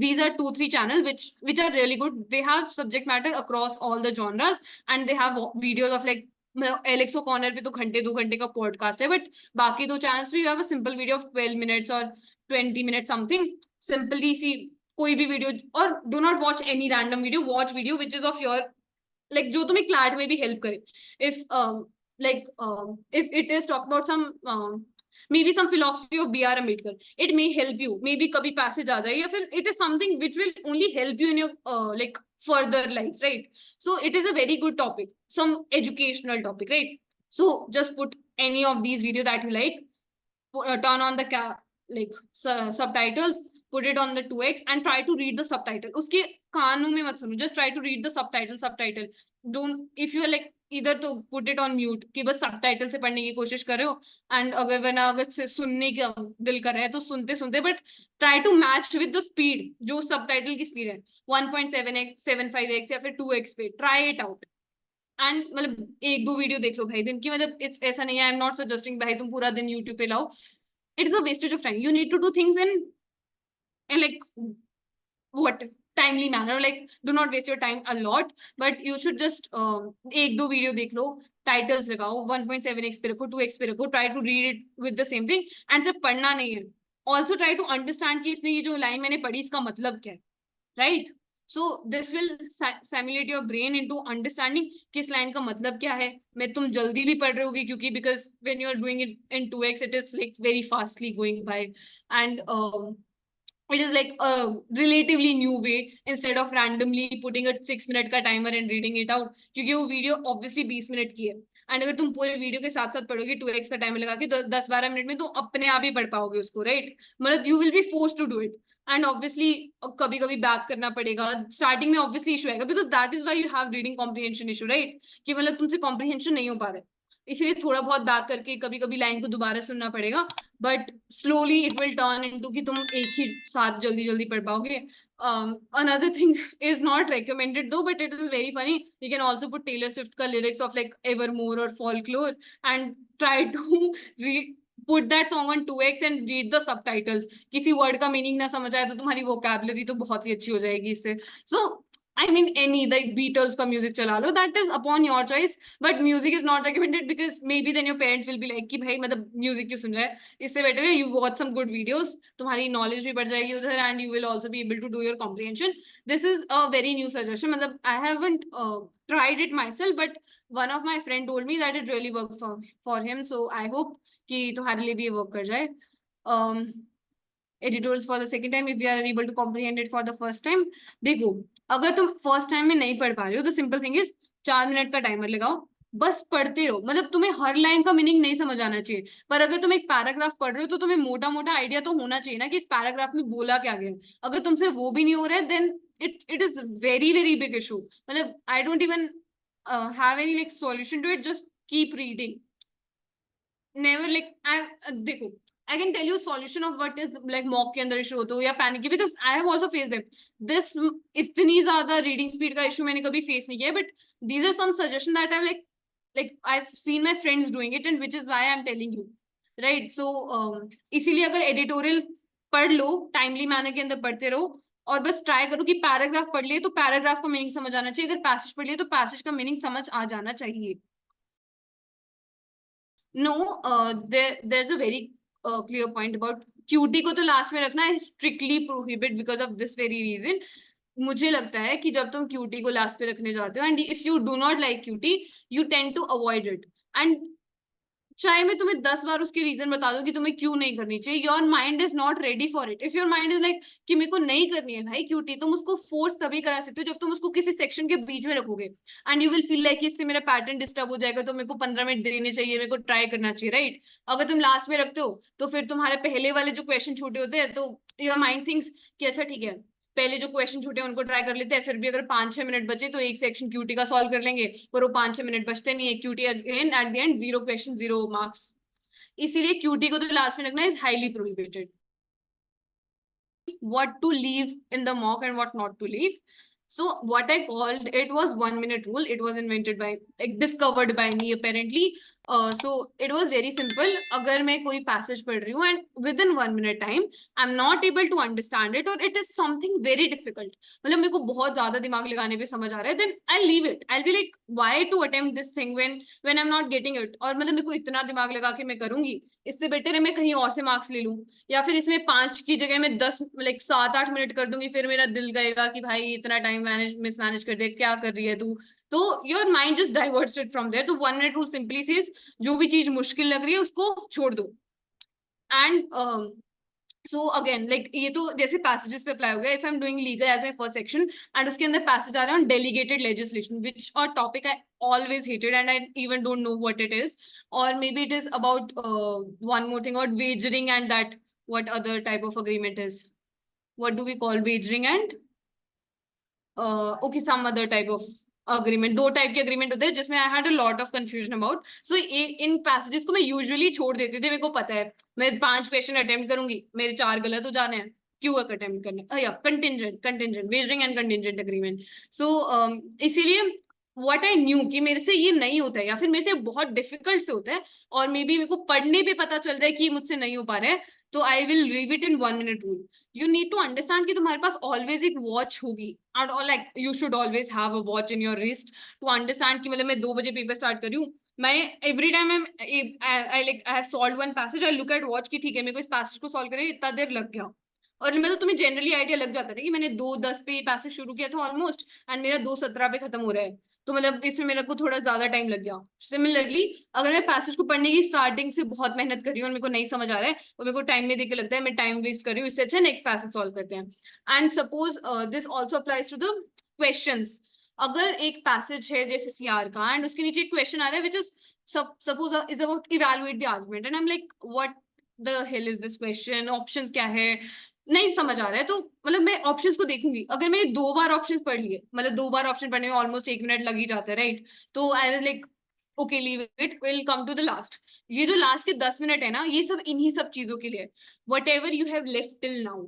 these are 2-3 channels which are really good. They have subject matter across all the genres, and they have videos of like Alex O'Connor पे तो घंटे 2 घंटे का podcast है, but बाकी 2 channels पे you have a simple video of 12 minutes और 20 minute something, simply सी कोई भी वीडियो. और do not watch any random video, watch video which is of your like जो तुम्हें क्लैट में भी हेल्प करे. if like if it is talk about some maybe some philosophy of B.R. Ambedkar, it may help you, maybe कभी passage आ जाए, या फिर it is something which will only help you in your like further life, right? So it is a very good topic, some educational topic, right? So just put any of these video that you like, turn on the like subtitles, put it on the 2x and try to read the subtitle. उसके कानों में मत सुनो, just try to read the subtitle. Don't, if you are like, either तो put it on mute कि बस subtitle से पढ़ने की कोशिश कर रहे हो, एंड अगर सुनने का दिल कर रहा है तो सुनते सुनते, but try to match with the speed, जो सबटाइटल की स्पीड है 1.7x 75x या फिर 2x पे, ट्राई इट आउट. एंड मतलब 1-2 वीडियो देख लो भाई दिन की, मतलब इट्स ऐसा नहीं है, आई एम नॉट सजेस्टिंग भाई तुम पूरा दिन यूट्यूब पे लाओ. It is a wastage of time. You need to do things in like what timely manner, like do not waste your time a lot, but you should just एक दो video देख लो, titles लगाओ, 1.7x पे रखो, 2x पे रखो, try to read it with the same thing. And सिर्फ पढ़ना नहीं है, ऑल्सो ट्राई टू अंडरस्टैंड कि इसने ये जो लाइन मैंने पढ़ी इसका मतलब क्या है, right? So this will simulate your brain into understanding कि इस लाइन का मतलब क्या है. मैं तुम जल्दी भी पढ़ रहे होगे क्योंकि because when you are doing it in 2x it is like very fastly going by, and it is like a relatively new way instead of randomly putting a 6 minute का timer and reading it out, क्योंकि वो video obviously 20 minute की है. And अगर तुम पूरे video के साथ साथ पढ़ोगे 2x का टाइमर लगा के 10-12 मिनट में, तो अपने आप ही पढ़ पाओगे उसको, राइट? मतलब you will be force to do it. And obviously कभी कभी बैक करना पड़ेगा, स्टार्टिंग में ऑब्वियसली इशू आएगा, because that is why you have reading comprehension issue, right? कि मतलब तुमसे कॉम्प्रिहेंशन नहीं हो पा रहा है, इसलिए थोड़ा बहुत बैक करके कभी कभी लाइन को दोबारा सुनना पड़ेगा, but slowly it will turn into कि तुम एक ही साथ जल्दी जल्दी पढ़ पाओगे. Another thing is not recommended though, but it is very funny. You can also put Taylor Swift का lyrics of like Evermore or Folklore and try to put that song on 2x and read the subtitles. किसी word का meaning ना समझ आए तो तुम्हारी vocabulary तो बहुत ही अच्छी हो जाएगी इससे. So I mean any like Beatles का music चला लो, that is upon your choice, but music is not recommended because maybe then your parents will be like कि भाई मतलब music क्यों सुन रहा है, इससे better है you watch some good videos, तुम्हारी knowledge भी बढ़ जाएगी उधर, and you will also be able to do your comprehension. This is a very new suggestion, मतलब I haven't tried it myself, but one of my friend told me that it really worked for him, so I hope कि तुम्हारे लिए भी ये work कर जाए. Editorials for the second time if you are able to comprehend it for the first time. देखो अगर तुम फर्स्ट टाइम में नहीं पढ़ पा रहे हो तो सिंपल थिंग इज 4 मिनट का टाइमर लगाओ, बस पढ़ते रहो. मतलब तुम्हें हर लाइन का मीनिंग नहीं समझ आना चाहिए, पर अगर तुम एक पैराग्राफ पढ़ रहे हो तो तुम्हें मोटा मोटा आइडिया तो होना चाहिए ना कि इस पैराग्राफ में बोला क्या गया. अगर तुमसे वो भी नहीं हो रहा है then it is very very big issue. मतलब I don't even have any like solution to it, just keep reading. Never like देखो I can tell you solution of what is like mock के अंदर issue होते हो या panic, because I have also faced them. This इतनी ज्यादा reading speed का issue मैंने कभी फेस नहीं किया, but these are some suggestions that I've like I've seen my friends doing it and which is why I'm telling you, right? So इसीलिए अगर editorial पढ़ लो टाइमली मैनर के अंदर पढ़ते रहो और बस ट्राई करो कि पैराग्राफ पढ़ लिए तो पैराग्राफ का मीनिंग समझ आना चाहिए, अगर पैसेज पढ़ लिए तो पैसेज का मीनिंग समझ आ जाना चाहिए. No, there's a very clear point about QT को तो लास्ट में रखना है, strictly prohibit because of this very reason. मुझे लगता है कि जब तुम QT को लास्ट पे रखने जाते हो and if you do not like QT you tend to avoid it, and चाहे मैं तुम्हें 10 बार उसके रीजन बता दूं कि तुम्हें क्यों नहीं करनी चाहिए, your mind is not ready for it. If your mind is like कि मेरे को नहीं करनी है भाई क्यूटी, तुम उसको फोर्स तभी करा सकते हो जब तुम उसको किसी सेक्शन के बीच में रखोगे, and you will feel like इससे मेरा पैटर्न डिस्टर्ब हो जाएगा, तो मेरे को 15 मिनट देने चाहिए, मेरे को ट्राई करना चाहिए, राइट। अगर तुम लास्ट में रखते हो तो फिर तुम्हारे पहले वाले जो क्वेश्चन छोटे होते हैं, तो योर माइंड थिंक्स कि अच्छा ठीक है, पहले जो क्वेश्चन छूटे उनको ट्राई कर लेते हैं, फिर भी अगर 5-6 मिनट बचे तो एक सेक्शन क्यूटी का सॉल्व कर लेंगे, पर वो 5-6 मिनट बचते नहीं है, QT again at the end 0 question 0 marks. इसीलिए क्यूटी को तो लास्ट में रखना is highly prohibited. What to leave in the mock and what not to leave. So what I called it was 1 minute rule. It was invented by, like, discovered by me apparently. So it was very simple. अगर मैं कोई passage पढ़ रही हूँ and within 1 minute time I'm not able to understand it, or it is something very difficult, मतलब मेरे को बहुत ज्यादा दिमाग लगाने पे समझ आ रहा है, then I'll leave it. I'll be like, why to attempt this thing when I'm not getting it? और मतलब मेरे को इतना दिमाग लगा के मैं करूंगी, इससे बेटर है मैं कहीं और से मार्क्स ले लूं, या फिर इसमें 5 की जगह मैं 10, लाइक 7-8 मिनट कर दूंगी, फिर मेरा दिल गएगा कि भाई इतना टाइम मिसमैनेज कर दे, क्या कर रही है तू, तो your mind just diverts it from there. तो 1 minute रूल सिंपली सेज, जो भी चीज मुश्किल लग रही है उसको छोड़ दो। एंड सो अगेन लाइक ये तो जैसे पैसेजेस पे अप्लाई हो गया, if I am doing legal as my first section and उसके अंदर पैसेज आ रहा है ऑन डेलीगेटेड लेजिस्लेशन, व्हिच और topic I always hated and I even don't know what it is, or maybe it is about one more thing about wagering, and that what other type of agreement is, what do we call wagering and okay some other type of agreement, 2 type के agreement होते हैं जिसमें I had a lot of confusion about. So in passages को मैं usually छोड़ देती थी, मेरे को पता है मैं 5 क्वेश्चन अटेम्प्ट करूंगी, मेरे 4 गलत हो जाने हैं, क्यों अटेम्प्ट करने, या contingent wagering and contingent agreement. So इसीलिए व्हाट आई न्यू कि मेरे से ये नहीं होता है, या फिर मेरे से बहुत डिफिकल्ट से होता है, और मे बी मेरे को पढ़ने पे पता चल रहा है कि मुझसे नहीं हो पा रहा है, तो I will leave it in 1 minute rule. You need to understand कि तुम्हारे पास ऑलवेज एक वॉच होगी, and like you should always have a watch in your wrist to understand कि मतलब मैं 2 बजे पेपर स्टार्ट कर रही हूँ, मैं every time I have solve one passage, I look at watch कि ठीक है मेरे को इस पैसेज को सॉल्व करने इतना देर लग गया, और मतलब तुम्हें जनरली आइडिया लग जाता था कि मैंने 2:10 पे पैसेज शुरू किया था ऑलमोस्ट, एंड मेरा 2:17 पे खत्म हो रहा है, तो मतलब इसमें मेरे को थोड़ा ज्यादा टाइम लग गया। सिमिलरली अगर मैं पैसेज को पढ़ने की स्टार्टिंग से बहुत मेहनत कर रही हूँ और मेरे को नहीं समझ आ रहा है, और मेरे को टाइम में देके लगता है मैं टाइम वेस्ट कर रही हूँ, इससे अच्छा नेक्स्ट पैसेज सॉल्व करते हैं। And suppose this also applies to the questions. अगर एक पैसेज है जैसे सीआर का, एंड उसके नीचे एक क्वेश्चन आ रहा है which is suppose is about evaluate the argument, and I am like what the hell is this question, options क्या है, नहीं समझ आ रहा है, तो मतलब मैं ऑप्शंस को देखूंगी। अगर मैंने 2 बार ऑप्शंस पढ़ लिए, मतलब 2 बार ऑप्शन पढ़ने में ऑलमोस्ट 1 मिनट लग ही जाता है, राइट, तो I was like okay leave it, will come to the last. ये जो लास्ट के 10 मिनट है ना, ये सब इन्हीं सब चीजों के लिए, what ever you have left till now.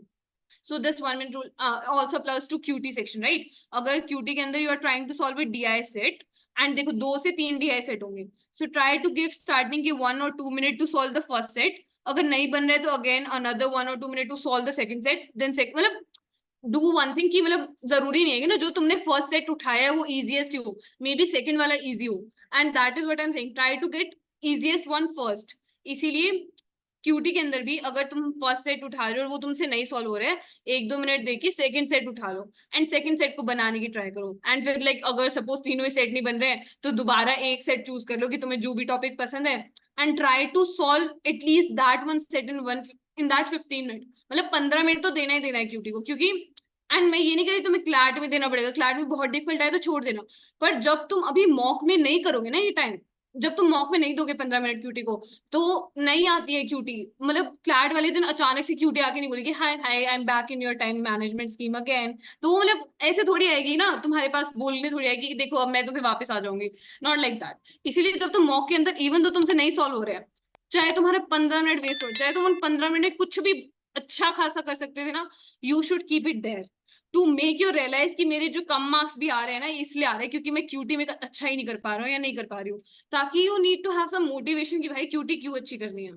So this 1 minute rule also applies to QT section, right? अगर QT के अंदर you are trying to solve a DI set, and देखो 2 से 3 DI set होंगे, so try to give starting के 1 or 2 minute to solve the first set। अगर नहीं बन रहा है तो again another 1 or 2 minute to solve the second set, then मतलब do one thing कि मतलब जरूरी नहीं है कि ना जो तुमने फर्स्ट सेट उठाया है वो इजीएस्ट हो, मे बी सेकंड वाला इजी हो, and that is what I am saying, try to get easiest one first. इसीलिए क्यूटी के अंदर भी अगर तुम फर्स्ट सेट उठा रहे हो और वो तुमसे नहीं सॉल्व हो रहा है, 1-2 मिनट देखिए सेकंड सेट उठा लो, एंड सेकंड सेट को बनाने की ट्राई करो, एंड फिर लाइक अगर सपोज तीनों ही सेट नहीं बन रहे हैं तो दोबारा एक सेट चूज कर लो कि तुम्हें जो भी टॉपिक पसंद है, and try to solve at least that one set in that 15 minute. मतलब 15 मिनट तो देना ही देना है क्यूटी को, क्योंकि एंड मैं ये नहीं कह रही तुम्हें क्लैट में देना पड़ेगा, क्लैट में बहुत डिफिकल्ट है तो छोड़ देना, पर जब तुम अभी मॉक में नहीं करोगे ना ये टाइम, जब तुम मॉक में नहीं दोगे 15 मिनट क्यूटी को, तो नहीं आती है क्यूटी, मतलब क्लैट वाले दिन अचानक से क्यूटी आके नहीं बोलेगी hi hi I am back in your time management scheme again, तो वो मतलब ऐसे थोड़ी आएगी ना तुम्हारे पास बोलने, थोड़ी आएगी कि देखो अब मैं तो फिर वापस आ जाऊंगी, नॉट लाइक दैट। इसीलिए जब तुम मॉक के अंदर इवन तो तुमसे नहीं सॉल्व हो रहा है, चाहे तुम्हारे 15 मिनट वेस्ट हो, चाहे तुम उन 15 मिनट में कुछ भी अच्छा खासा कर सकते थे ना, you should keep it there to make you realise कि मेरे जो कम मार्क्स भी आ रहे हैं ना, इसलिए आ रहे हैं क्योंकि मैं क्यूटी में अच्छा ही नहीं कर पा रहा हूँ या नहीं कर पा रही हूँ, ताकि you need to have some motivation कि भाई क्यूटी क्यों अच्छी करनी है,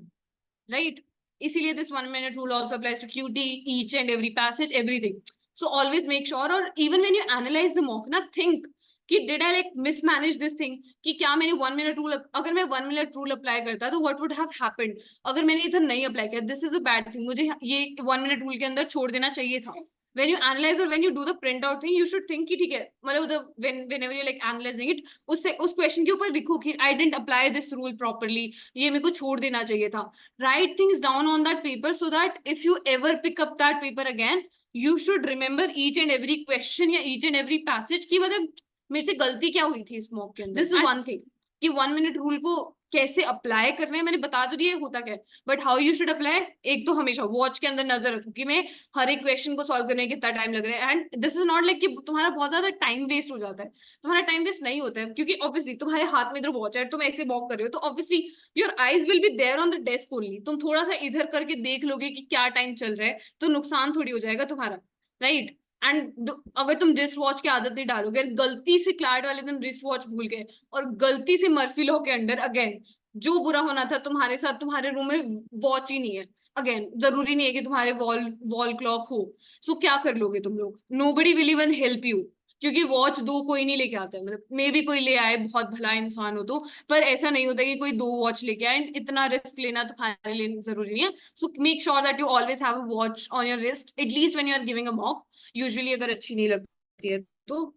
राइट। इसीलिए this 1 minute rule also applies to QT, each and every passage, everything. So always make sure, और even when you analyze the mock ना, थिंक कि did I like mismanage this thing, कि क्या मैंने 1 minute रूल, अगर मैं 1 minute rule apply करता तो व्हाट वुड हैव हैपेंड, अगर मैंने इधर नहीं अप्लाई किया, this is a bad thing, मुझे ये 1 minute रूल के अंदर छोड़ देना चाहिए था, when you analyze or when you do the print out thing, you should think कि ठीक है, मतलब whenever you're like analyzing it, उस question के ऊपर लिखो कि I didn't apply this rule properly, ये मेरे को छोड़ देना चाहिए था. Write things down on that paper so that if you ever pick up that paper again, you should remember each and every question या each and every passage कि मतलब मेरे से गलती क्या हुई थी इस मॉक के अंदर. This is one thing कि 1 minute rule को कैसे अप्लाई करना है मैंने बता तो दिया होता क्या है, but how you should apply. एक तो हमेशा वॉच के अंदर नजर रखो कि मैं हर एक क्वेश्चन को सॉल्व करने में कितना टाइम लग रहा है. And this is not like कि तुम्हारा बहुत ज्यादा टाइम वेस्ट हो जाता है. तुम्हारा टाइम वेस्ट नहीं होता है क्योंकि ऑब्वियसली तुम्हारे हाथ में इधर वॉच है, तुम ऐसे वॉक कर रहे हो तो obviously your eyes will be there on the desk only. तुम थोड़ा सा इधर करके देख लोगे कि क्या टाइम चल रहा है तो नुकसान थोड़ी हो जाएगा तुम्हारा, राइट. एंड अगर तुम रिस्ट वॉच की आदत नहीं डालोगे, गलती से क्लार्ट वाले दिन रिस्ट वॉच भूल गए और गलती से मर्फी लॉ के अंडर अगेन जो बुरा होना था तुम्हारे साथ, तुम्हारे रूम में वॉच ही नहीं है. अगेन जरूरी नहीं है कि तुम्हारे वॉल क्लॉक हो. सो क्या कर लोगे तुम लोग? Nobody will even help you क्योंकि वॉच दो कोई नहीं लेके आता है. मतलब मे भी कोई ले आए, बहुत भला इंसान हो तो, पर ऐसा नहीं होता कि कोई दो वॉच लेके आए. इतना रिस्क लेना तुम्हारे लिए जरूरी नहीं है. So make sure that you always have a watch on your wrist at least when you are giving a mock. Usually अगर अच्छी नहीं लगती है तो.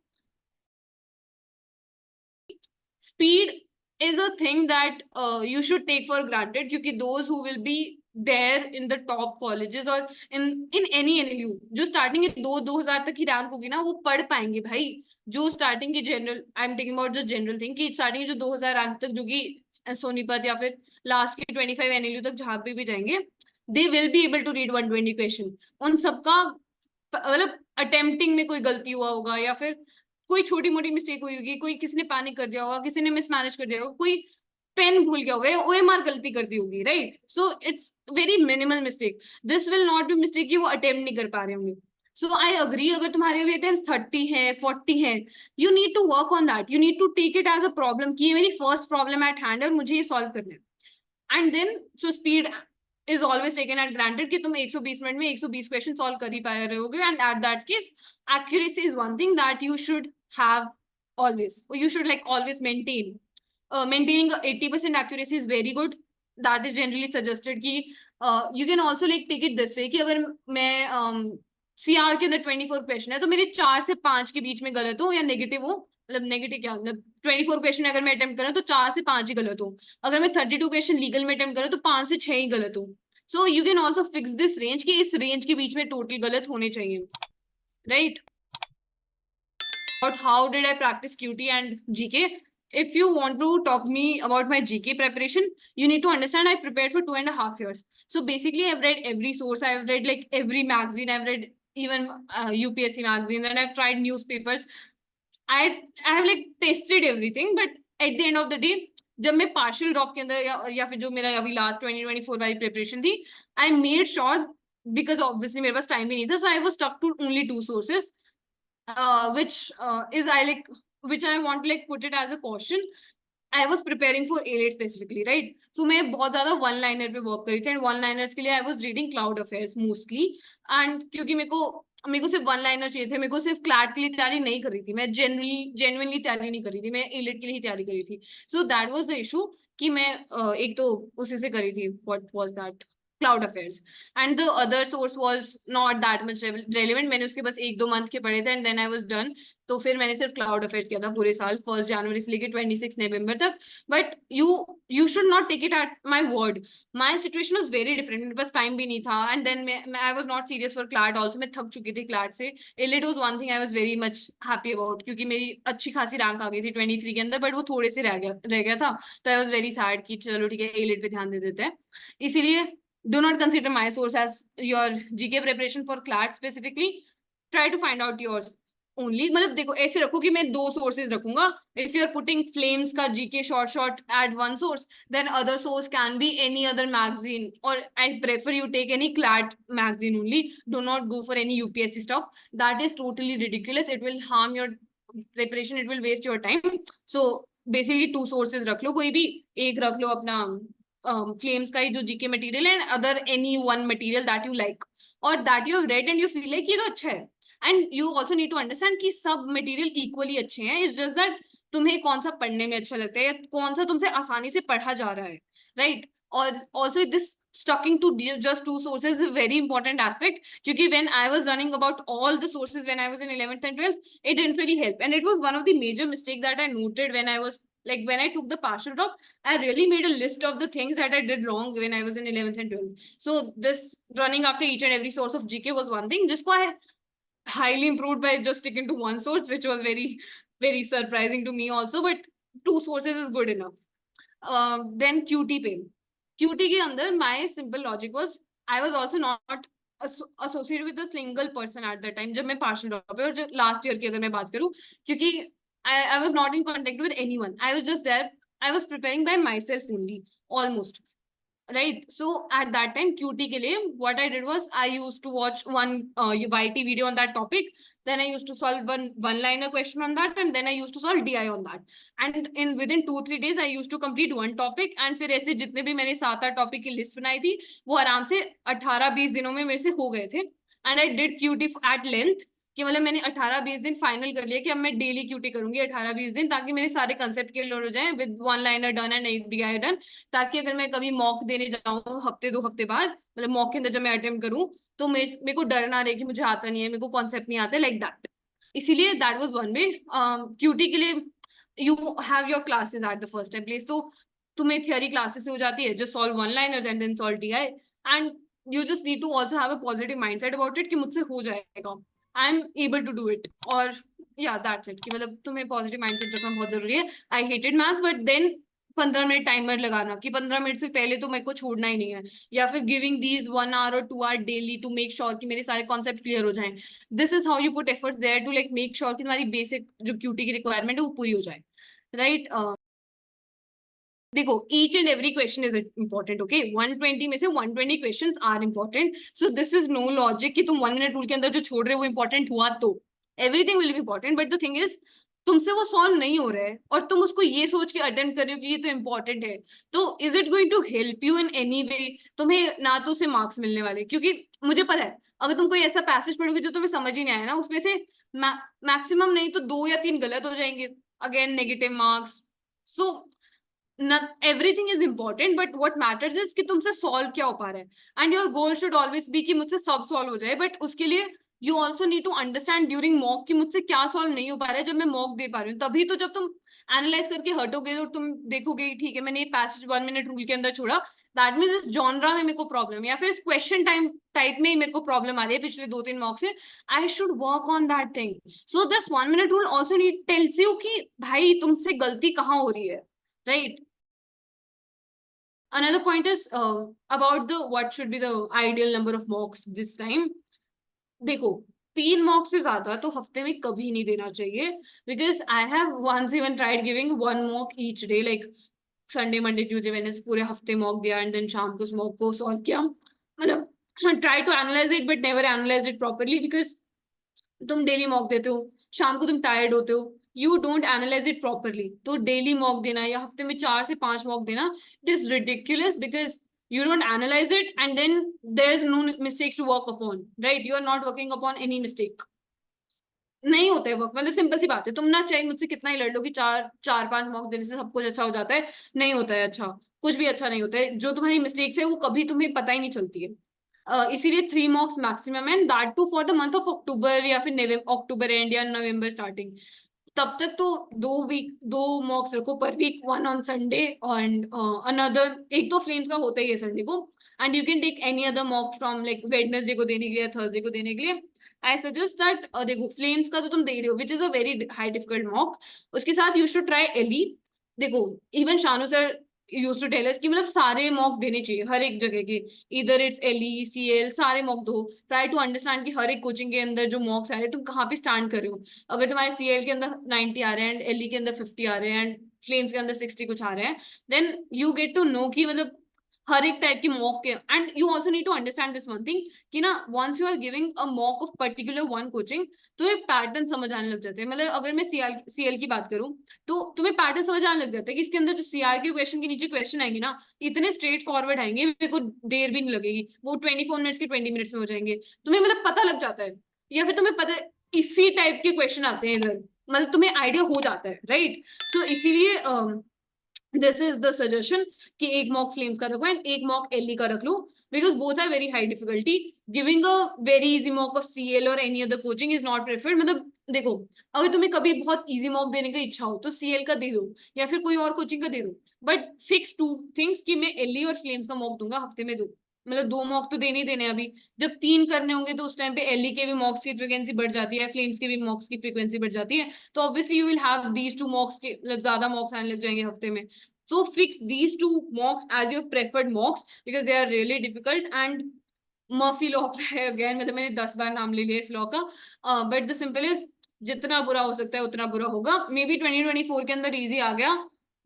Speed is a thing that you should take for granted क्योंकि those who will be there in the top colleges or in any NLU जो starting के 2000 तक की रैंक होगी ना वो पढ़ पाएंगे भाई. जो स्टार्टिंग की general, I am taking about जो जनरल थिंग कि स्टार्टिंग जो 2000 रैंक तक जो कि सोनीपत या फिर लास्ट के 25 NLU तक जहां पे भी जाएंगे, they will be able to read 120 question. उन सबका मतलब अटेम्प्टिंग में कोई गलती हुआ होगा या फिर कोई छोटी मोटी मिस्टेक हुई होगी, कोई किसी ने पैनिक कर दिया होगा, किसी ने मिसमैनेज कर दिया होगा, कोई पेन भूल गया होगा, ओएमआर गलती कर दी होगी, right. So it's very minimal mistake. This will not be mistake कि वो अटेम्प्ट नहीं कर पा रहे होंगे. सो आई अग्री अगर तुम्हारे भी अटेम्प्ट 30 है 40 है, you need to work on that. You need to take it as a problem कि ये मेरी फर्स्ट प्रॉब्लम एट हैंड है और मुझे ये सॉल्व करना है. And then so speed is always taken at granted कि तुम 120 मिनट में 120 क्वेश्चन सॉल्व कर ही पाए रहे होगे. And at that case accuracy is one thing that you should have always. You should like always maintain. Maintaining 80% accuracy is very good. That is generally suggested कि you can also like take it this way कि अगर मैं CR के अंदर 24 question है तो मेरे 4 से 5 के बीच में गलत हो या नेगेटिव हो. मतलब नेगेटिव क्या, मतलब 24 क्वेश्चन अगर मैं अटेम्प्ट करूँ तो 4 से 5 ही गलत हो. अगर मैं 32 क्वेश्चन लीगल में अटेम्प्ट करूँ तो 5 से 6 ही गलत हो. सो you can also fix this range कि इस रेंज के बीच में टोटल गलत होने चाहिए, right. But how did I practice QT and GK? If you want to talk me about my GK preparation, you need to understand I prepared for 2.5 years. So basically, I've read every source. I've read like every magazine. I've read even UPSC magazines, and I've tried newspapers. I have like tested everything, but at the end of the day, जब मैं partial drop के अंदर या फिर जो मेरा अभी last 2024 वाली preparation थी, I made sure because obviously मेरे पास time भी नहीं था, so I was stuck to only 2 sources. Which is which I want to like put it as a caution. I was preparing for A-Late specifically, right? So मैं बहुत ज़्यादा one liner पे work करी थी and one liners के लिए I was reading Cloud Affairs mostly. And क्योंकि मेरे को सिर्फ one liner चाहिए थे, मेरे को सिर्फ CLAT के लिए तैयारी नहीं करी थी, मैं genuinely तैयारी नहीं करी थी, मैं A-Late के लिए ही तैयारी करी थी. So that was the issue कि मैं एक तो उसी से करी थी. What was that? Cloud Affairs. And the other source was not that much relevant. मैंने उसके बस 1-2 month के पढ़े थे and then I was done. तो फिर मैंने सिर्फ Cloud Affairs किया था पूरे साल 1 January से लेके 26 November तक. But you should not take it at my word. My situation was very different. मेरे पास time भी नहीं था and then I was not serious for CLAT also. मैं थक चुकी थी CLAT से. A-Late was one thing I was very much happy about क्योंकि मेरी अच्छी खासी रैंक आ गई थी 23 के अंदर, but वो थोड़े से रह गया था. तो I was very sad कि चलो ठीक है A-Late पे ध्यान दे देते हैं. इसीलिए do not consider my source as your GK preparation for CLAT specifically. Try to find out yours only. मतलब देखो ऐसे रखो कि मैं 2 sources रखूंगा. If you're putting Flames का GK short at one source, then other source can be any other magazine. Or I prefer you take any CLAT magazine only. Do not go for any UPSC stuff. That is totally ridiculous. It will harm your preparation. It will waste your time. So basically 2 sources रख लो कोई भी. एक रख लो अपना Flames का जो GK material and other any one material that you like और that you have read and you feel like ये तो अच्छा है. And you also need to understand कि सब मटेरियल इक्वली अच्छे हैं. इट्स जस्ट दैट तुम्हें कौन सा पढ़ने में अच्छा लगता है या कौन सा तुमसे आसानी से पढ़ा जा रहा है, राइट. और also this sticking to just two sources is a very important aspect, क्योंकि when I was learning about all the sources when I was in 11th and 12th, it didn't really help, and it was one of the major mistake that I noted when I was like when I took the partial drop. I really made a list of the things that I did wrong when I was in 11th and 12th. So this running after each and every source of GK was one thing, जिसको I highly improved by just sticking to one source, which was very surprising to me also, but two sources is good enough. Then QT pain. QT के अंदर my simple logic was I was also not associated with a single person at that time जब मैं partial drop पे, और जब last year की अगर मैं बात करूँ, क्योंकि I was not in contact with anyone. I was just there. I was preparing by myself only, almost. Right. So at that time, QT के लिए, what I did was I used to watch one YT video on that topic. Then I used to solve one-liner question on that, and then I used to solve DI on that. And within 2-3 days, I used to complete one topic. And फिर ऐसे जितने भी मैंने 7-8 topic की list बनाई थी, वो आराम से 18-20 दिनों में मेरे से हो गए थे. And I did QT at length. कि मतलब मैंने 18-20 दिन फाइनल कर लिया कि अब मैं डेली QT करूंगी 18-20 दिन, ताकि मेरे सारे कंसेप्ट क्लियर हो जाएं with one liner done and DI done, ताकि अगर मैं कभी मॉक देने जाऊँ हफ्ते 2 हफ्ते बाद, मतलब मॉक के अंदर जब मैं अटेम्प्ट करूँ, तो मेरे को डर ना रहे कि मुझे आता नहीं है, मेरे को कॉन्सेप्ट नहीं आते लाइक दैट. इसीलिए that was one way. QT के लिए you have your classes at the first time place, तो तुम्हें थियरी क्लासेस से हो जाती है, just solve one liner and then solve DI, and you just need to also have a positive mindset about it कि मुझसे हो जाएगा, I am able to do it. और या दैट्स इट, कि मतलब तुम्हें पॉजिटिव माइंडसेट रखना बहुत जरूरी है. I hated maths, but then 15 minute timer लगाना कि 15 मिनट से पहले तो मेरे को छोड़ना ही नहीं है, या फिर गिविंग दीज 1 hour और 2 hour daily to make sure कि मेरे सारे कॉन्सेप्ट क्लियर हो जाएं. This is how you put effort there to like make sure कि तुम्हारी बेसिक जो QT की रिक्वायरमेंट है वो पूरी हो जाए. राइट. देखो, each and every question is important. Okay, 120 में से 120 questions are important. So this is no logic कि तुम 1 मिनट रूल के अंदर जो छोड़ रहे हो वो इंपॉर्टेंट हुआ, तो everything will be important. But the thing is, तुमसे वो सॉल्व नहीं हो रहा है और तुम उसको ये सोच के अटेम्प्ट कर रहे हो कि ये तो इंपॉर्टेंट है, तो is it going to help you in any way? तुम्हें ना तो उसे मार्क्स मिलने वाले, क्योंकि मुझे पता है अगर तुम कोई ऐसा पैसेज पढ़ोगे जो तुम्हें समझ ही नहीं आया ना, उसमें से मैक्सिमम नहीं तो 2 या 3 गलत हो जाएंगे, again negative marks. So everything is important, but what matters is कि तुमसे solve क्या हो पा रहा है, and your goal should always be कि मुझसे सब solve हो जाए. but उसके लिए you also need to understand during mock कि मुझसे क्या solve नहीं हो पा रहा है जब मैं mock दे पा रही हूँ. तभी तो जब तुम एनालाइज करके हटोगे तो तुम देखोगे ठीक है मैंने ये पैसेज 1 मिनट रूल के अंदर छोड़ा, दैट मीन्स इस जॉनरा में मेरे को प्रॉब्लम, या फिर इस क्वेश्चन टाइप में ही मेरे को प्रॉब्लम आ रही है पिछले 2-3 मॉक से. I should work on that thing. So this 1 minute rule also need tells you कि भाई तुमसे गलती कहाँ हो रही है. Right. Another point is about the what should be the ideal number of mocks this time. देखो, 3 मॉक्स से ज्यादा तो हफ्ते में कभी नहीं देना चाहिए, because I have once even tried giving 1 mock each day, like Sunday, Monday, Tuesday, Wednesday, पूरे हफ्ते मॉक दिया and then शाम को उस मॉक को सॉल्व किया. मतलब try to analyze it but never analyzed it properly, because तुम डेली मॉक देते हो, शाम को तुम टायर्ड होते हो, you don't analyse it properly. तो डेली मॉक देना या हफ्ते में 4 से 5 मॉक देना, it is ridiculous, because you don't analyze it and then there is no mistakes to work upon, right? You are not working upon any mistake. नहीं होता है वर्क, मतलब सिंपल सी बात है. तुम ना चाहे मुझसे कितना ही लड़ लो कि 4-5 मॉक देने से सब कुछ अच्छा हो जाता है, नहीं होता है अच्छा, कुछ भी अच्छा नहीं होता है. जो तुम्हारी मिस्टेक्स है वो कभी तुम्हें पता ही नहीं चलती है. इसीलिए 3 mocks maximum, and that too for the month of October या फिर अक्टूबर एंड या नवंबर स्टार्टिंग. तब तक तो 2 मॉक्स रखो पर week, 1 on Sunday and another, एक तो फ्लेम्स का होता ही है संडे को, and you can take any other mock from like Wednesday को देने के लिए, थर्सडे को देने के लिए. आई सजेस्ट दैट देखो फ्लेम्स का तो तुम दे रहे हो which is a very high difficult mock, उसके साथ यू शुड ट्राई एली. देखो even Shanu sir used to tell अस कि मतलब सारे मॉक देने चाहिए हर एक जगह के, इधर इट्स एलई सीएल सारे मॉक दो. ट्राई टू अंडरस्टैंड कि हर एक कोचिंग के अंदर जो मॉक्स आ रहे हैं तुम कहाँ पे स्टैंड कर रहे हो. अगर तुम्हारे सीएल के अंदर 90 आ रहे हैं एंड एलई के अंदर 50 आ रहे हैं एंड फ्लेम्स के अंदर 60 कुछ आ रहे हैं, then you get to know कि मतलब हर एक टाइप की मॉक के. And you also need to understand this one thing कि ना once you are giving a mock of particular one coaching, तुम्हें पैटर्न समझ आने लग जाते हैं. मतलब अगर मैं सीएल की बात करूं तो तुम्हें पैटर्न समझ आने लग जाता है कि इसके अंदर जो सीआर के क्वेश्चन के नीचे क्वेश्चन आएंगे ना, इतने स्ट्रेट फॉरवर्ड आएंगे, मेरे को देर भी नहीं लगेगी, वो 24 मिनट्स के 20 मिनट्स में हो जाएंगे. तुम्हें मतलब पता लग जाता है, या फिर तुम्हें पता है इसी टाइप के क्वेश्चन आते हैं इधर, मतलब तुम्हें आइडिया हो जाता है. राइट. सो इसीलिए दिस इज द सजेशन कि एक मॉक फ्लेम्स का रखो एंड एक मॉक एलई का रख लो, because both are very high difficulty. Giving a very easy mock of CL और any other coaching is not preferred. मतलब देखो, अगर तुम्हें कभी बहुत इजी मॉक देने की इच्छा हो तो सीएल का दे दो या फिर कोई और कोचिंग का दे दो, बट फिक्स टू थिंग्स कि मैं एलई और फ्लेम्स का मॉक दूंगा हफ्ते में 2. मतलब 2 मॉक तो देने ही देने हैं. अभी जब 3 करने होंगे तो उस टाइम पे एलई के भी मॉक्स की फ्रिक्वेंसी बढ़ जाती है, फ्लेम्स के भी मॉक्स की फ्रिक्वेंसी बढ़ जाती है. तो obviously you will have these 2 मॉक्स के, मतलब ज्यादा मॉक्स आने लग जाएंगे हफ्ते में. So fix these 2 mocks as your preferred mocks because they are really difficult. And Murphy law है again, मतलब मैंने 10 बार नाम ले लिया इस लॉ का. But the simple is, जितना बुरा हो सकता है उतना बुरा होगा. मे बी 2024 के अंदर इजी आ गया,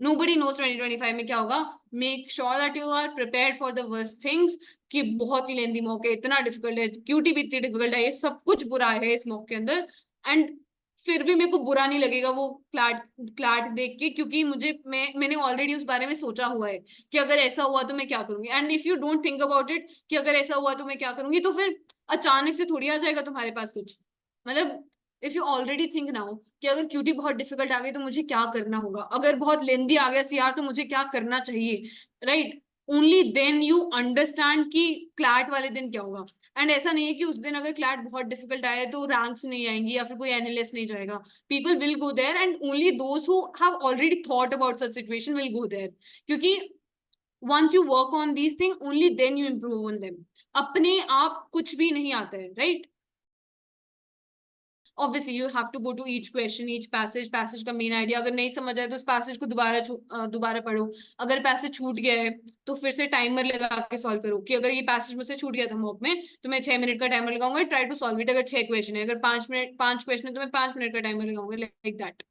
nobody knows 2025 में क्या होगा. Make sure that you are prepared for the worst things, कि बहुत ही लेंदी मॉक है, इतना डिफिकल्ट है, क्यूटी भी इतनी डिफिकल्ट है, ये सब कुछ बुरा है इस मॉक के अंदर. एंड फिर भी मेरे को बुरा नहीं लगेगा वो क्लैट क्लैट देख के, क्योंकि मैंने ऑलरेडी उस बारे में सोचा हुआ है कि अगर ऐसा हुआ तो मैं क्या करूंगी. And if you don't think about it कि अगर ऐसा हुआ तो मैं क्या करूंगी, तो फिर अचानक से थोड़ी आ जाएगा तुम्हारे पास कुछ. मतलब if you already think now कि अगर क्यूटी बहुत डिफिकल्ट आ गई तो मुझे क्या करना होगा, अगर बहुत लेंदी आ गया सीआर तो मुझे क्या करना चाहिए, right. Only then you understand कि क्लैट वाले दिन क्या होगा. एंड ऐसा नहीं है कि उस दिन अगर क्लैट बहुत डिफिकल्ट आए तो रैंक्स नहीं आएंगी या फिर कोई एनालिस नहीं जाएगा. People will go there and only those who have already thought about such situation will go there, क्योंकि once you work on these things only then you improve on them. अपने आप कुछ भी नहीं आता है, right. Obviously you have to go to each question, each passage का main idea. अगर नहीं समझ आए तो उस पैसेज को दोबारा पढ़ो. अगर पैसेज छूट गया है तो फिर से टाइमर लगा के सॉल्व करो, कि अगर ये पैसेज मुझसे छूट गया था मॉक में तो मैं 6 मिनट का टाइमर लगाऊंगा, ट्राई टू सॉल्व इट. अगर 6 क्वेश्चन है, अगर 5 क्वेश्चन है तो मैं 5 मिनट का टाइमर लगाऊंगा, लाइक दैट.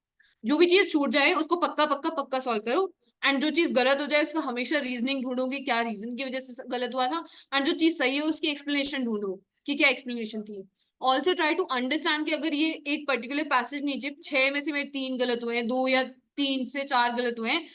जो भी चीज छूट जाए उसको पक्का पक्का पक्का सॉल्व करो. एंड जो चीज गलत हो जाए उसका हमेशा रीजनिंग ढूंढोगे, क्या रीजन की वजह से गलत हुआ था. एंड जो चीज सही है उसकी एक्सप्लेनेशन ढूंढो कि क्या एक्सप्लेनेशन थी. ऑल्सो ट्राई टू अंडरस्टैंड कि अगर ये एक पर्टिकुलर पैसेज नीचे 6 में से मेरे 3 गलत हुए हैं, 2 या 3 से 4 गलत हुए हैं,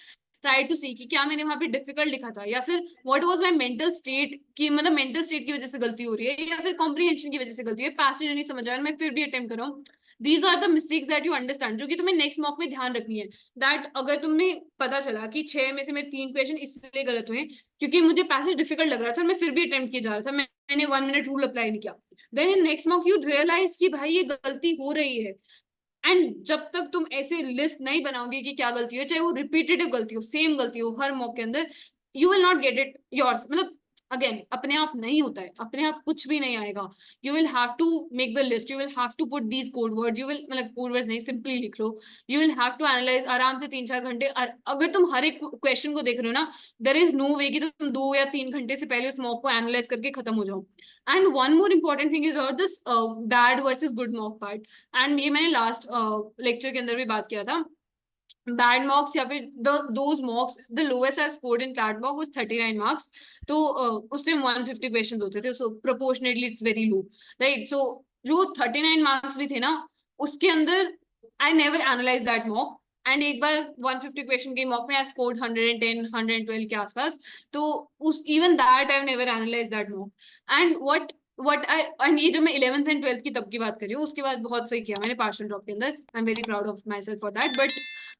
ट्राई टू सी कि क्या मैंने वहां पे डिफिकल्ट लिखा था, या फिर what was my mental state, कि मतलब मेंटल स्टेट की वजह से गलती हो रही है या फिर कॉम्प्रिहेंशन की वजह से गलती है, पैसेज नहीं समझ आ रहा मैं फिर भी अटेम्प्ट कर रहा हूँ. These are the mistakes that you understand, जो कि तुम्हें नेक्स्ट मॉक में ध्यान रखनी है. दैट अगर तुम्हें पता चला कि 6 में से मेरे 3 क्वेश्चन इसलिए गलत हुए क्योंकि मुझे पैसेज डिफिकल्ट लग रहा था और मैं फिर भी अटेम्प्ट किया जा रहा था, मैंने 1 मिनट रूल अप्लाई नहीं किया, then in next mock you realise कि भाई ये गलती हो रही है. एंड जब तक तुम ऐसे लिस्ट नहीं बनाओगे कि क्या गलती हो, चाहे वो रिपीटेटिव गलती हो, सेम गलती हो हर मॉक के अंदर, you will not get it yours. मतलब अगेन अपने आप नहीं होता है, अपने आप कुछ भी नहीं आएगा. You will have to make the list, you will have to put these code words, you will, मतलब कोड वर्ड्स नहीं, सिंपली लिख लो. You will have to analyze आराम से 3-4 घंटे. अगर तुम हर एक क्वेश्चन को देख रहे हो ना, देयर इज नो वे कि तुम 2 या 3 घंटे से पहले उस मॉक को एनालाइज करके खत्म हो जाओ. And one more important thing is और this bad versus good mock part. And ये मैंने लास्ट लेक्चर के अंदर भी बात किया था. बैड मार्क्स या फिर those marks, the lowest I scored in CLAT mock was 39 marks. तो उस टाइम 150 क्वेश्चंस होते थे, so proportionately it's very low, right. So जो 39 मार्क्स भी थे ना, उसके अंदर I never analyze that mock. And एक बार 150 क्वेश्चन के मॉक में आई स्कोर्ड 110 112 के आसपास. तो उस even that I never analyze that mock. And and ये जो मैं 11th एंड 12th की तब की बात कर रही हूँ, उसके बाद बहुत सही किया मैंने पार्शियल ड्रॉप के अंदर. I am very proud of my self for that. But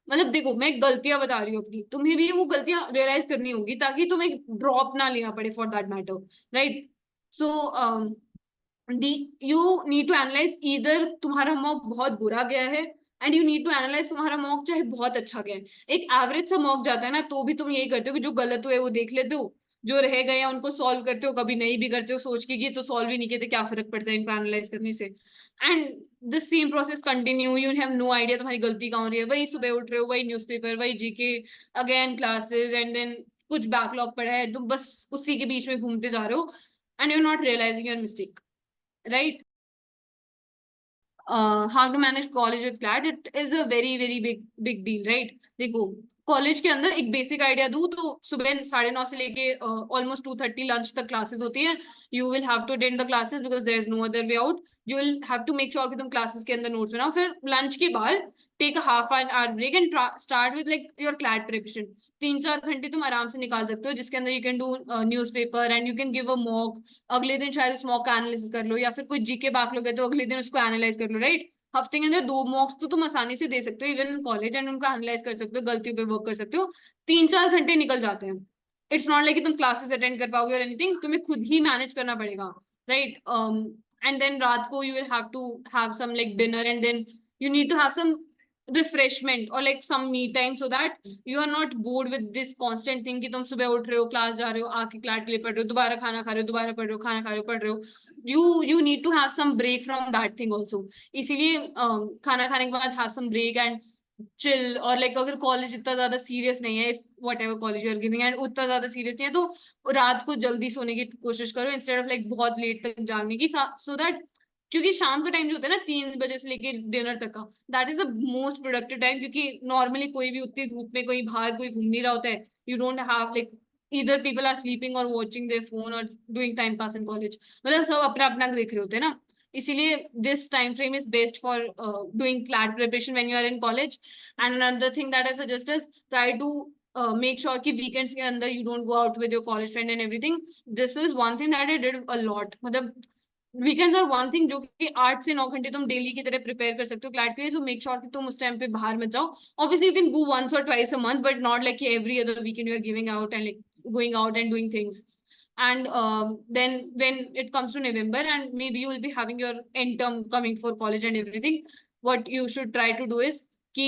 मतलब देखो, मैं गलतियां बता रही हूँ अपनी, तुम्हें भी वो गलतियां रियलाइज करनी होगी ताकि तुम्हें ड्रॉप ना लेना पड़े for that matter, right. So you need to analyse either तुम्हारा मॉक बहुत बुरा गया है, and you need to analyse तुम्हारा मॉक चाहे बहुत अच्छा गया है. एक एवरेज सा मॉक जाता है ना, तो भी तुम यही करते हो कि जो गलत हुए वो देख लेते हो, जो रह गए उनको सॉल्व करते हो, कभी नहीं भी करते हो सोच के कि तो सॉल्व ही नहीं किए थे, क्या फर्क पड़ता है इनको एनालाइज करने से. And the same process continue, you have no idea तुम्हारी गलती कहाँ हो रही है. वही सुबह उठ रहे हो, वही न्यूज़पेपर, वही GK, again classes, and then कुछ बैकलॉग पड़ा है तो बस उसी के बीच में घूमते जा रहे हो, and you are not realising your mistake, right. How to manage college with CLAT, it is a very very big deal, right. देखो, कॉलेज के अंदर एक बेसिक आइडिया दूं तो सुबह 9:30 से लेके ऑलमोस्ट 2:30 लंच तक क्लासेस होती है. You will have to attend the classes because there is no other way out. You will have to make sure कि तुम क्लासेस के अंदर नोट्स बनाओ, फिर लंच के बाद take a half an hour break and start with like your CLAT preparation. 3-4 घंटे तुम आराम से निकाल सकते हो जिसके अंदर you can do newspaper and you can give a mock. अगले दिन शायद उस मॉक का एनालिसिस कर लो, या फिर कोई जीके बैक लोगे तो अगले दिन उसको एनालाइज कर लो, राइट. हफ्ते के अंदर 2 मॉक्स तो तुम आसानी से दे सकते हो इवन कॉलेज, एंड उनका एनालाइज कर सकते हो, गलतियों पे वर्क कर सकते हो। 3-4 घंटे निकल जाते हैं। इट्स नॉट लाइक कि तुम क्लासेस अटेंड कर पाओगे और एनीथिंग, तुम्हें खुद ही मैनेज करना पड़ेगा, राइट? एंड देन रात को you will have to have some like dinner, and then you need to have some refreshment or like some me time so that you are not bored with this constant thing कि तुम सुबह उठ रहे हो, class जा रहे हो, आके क्लास के लिए पढ़ रहे हो, दोबारा खाना खा रहे हो, दोबारा पढ़ रहे हो, खाना खा रहे हो, पढ़ रहे हो। you need to have some break from that thing also। इसीलिए खाना खाने के बाद have some break and chill, और like अगर कॉलेज इतना ज्यादा सीरियस नहीं है, if whatever college you are giving and उतना ज्यादा सीरियस नहीं है, तो रात को जल्दी सोने की कोशिश करो इंस्टेड ऑफ लाइक बहुत लेट तक जागने की, सो दैट, क्योंकि शाम का टाइम जो होता है ना 3 बजे से लेके डिनर तक का, that is the most productive time, क्योंकि नॉर्मली कोई भी उतनी धूप में कोई बाहर कोई घूम नहीं रहा होता है, you don't have like either people are sleeping or watching their phone or doing time pass in college, मतलब सब अपना अपना देख रहे होते हैं ना। इसीलिए this time frame is best for doing CLAT preparation when you are in college। and another thing that I suggest is try to make sure कि weekends के अंदर you don't go out with your college friend and everything। this is one thing that I did a lot, मतलब weekends और one thing जो कि 8 से 9 घंटे तुम डेली की तरह प्रिपेयर कर सकते हो क्लैट के लिए, सो मेक श्योर कि तुम उस टाइम पे बाहर मत जाओ। Obviously you can go once और twice a month, but not like every other weekend you are giving out and like going out and doing things। and then when it comes to November and maybe you will be having your end term coming for college and everything, what you should try to do is कि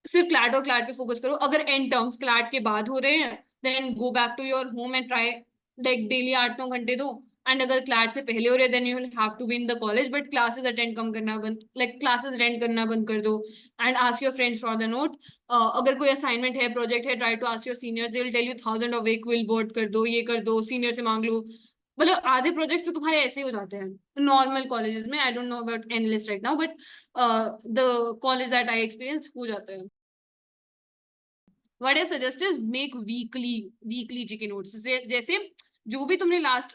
सिर्फ CLAT और CLAT पे focus करो। अगर and terms CLAT के बाद हो रहे हैं then go back to your home and try like daily 8-9 घंटे दो। एंड अगर क्लैट से पहले हो रहे then you will have to be in the college, but classes attend कम करना बंद, लाइक क्लासेस अटेंड करना बंद कर दो and ask your friends for the note. अगर कोई असाइनमेंट है, प्रोजेक्ट है, try to ask your seniors, they will tell you 1000 of एक विल बोर्ड कर दो, ये कर दो, सीनियर से मांग लो। मतलब आधे प्रोजेक्ट्स तो तुम्हारे ऐसे ही हो जाते हैं नॉर्मल कॉलेजेस में। I don't know about analyst right now, but the college that I experience हो जाता है। What I suggest is make weekly GK notes। जैसे जो भी तुमने लास्ट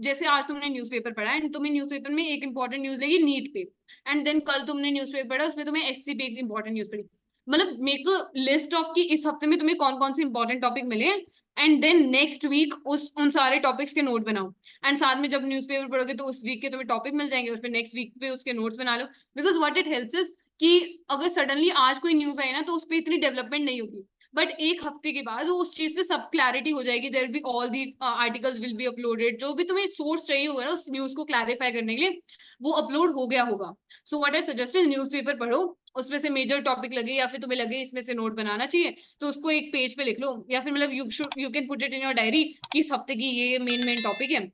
जैसे आज तुमने न्यूज़पेपर पढ़ा एंड तुम्हें न्यूज़पेपर में एक इंपॉर्टेंट न्यूज लगी नीट पे, एंड देन कल तुमने न्यूज़पेपर पढ़ा उसमें तुम्हें एससी पे एक इंपॉर्टेंट न्यूज पढ़ी। मतलब मेक अ लिस्ट ऑफ कि इस हफ्ते में तुम्हें कौन कौन से इंपॉर्टेंट टॉपिक मिले, एंड देन नेक्स्ट वीक उन सारे टॉपिक्स के नोट बनाओ। एंड साथ में जब न्यूज़पेपर पढ़ोगे तो उस वीक के तुम्हें टॉपिक मिल जाएंगे, उस पर नेक्स्ट वीक पे उसके नोट्स बना लो। Because what it helps is कि अगर सडनली आज कोई न्यूज आई ना तो उस पर इतनी डेवलपमेंट नहीं होगी, बट एक हफ्ते के बाद वो उस चीज पे सब क्लैरिटी हो जाएगी। There be all the articles will be uploaded, जो भी तुम्हें सोर्स चाहिए होगा ना उस न्यूज को क्लैरिफाई करने के लिए वो अपलोड हो गया होगा। सो what I suggest is newspaper पढ़ो, उसमें से मेजर टॉपिक लगे या फिर तुम्हें लगे इसमें से नोट बनाना चाहिए तो उसको एक पेज पे लिख लो, या फिर मतलब you can put it in your diary कि इस हफ्ते की ये मेन टॉपिक है,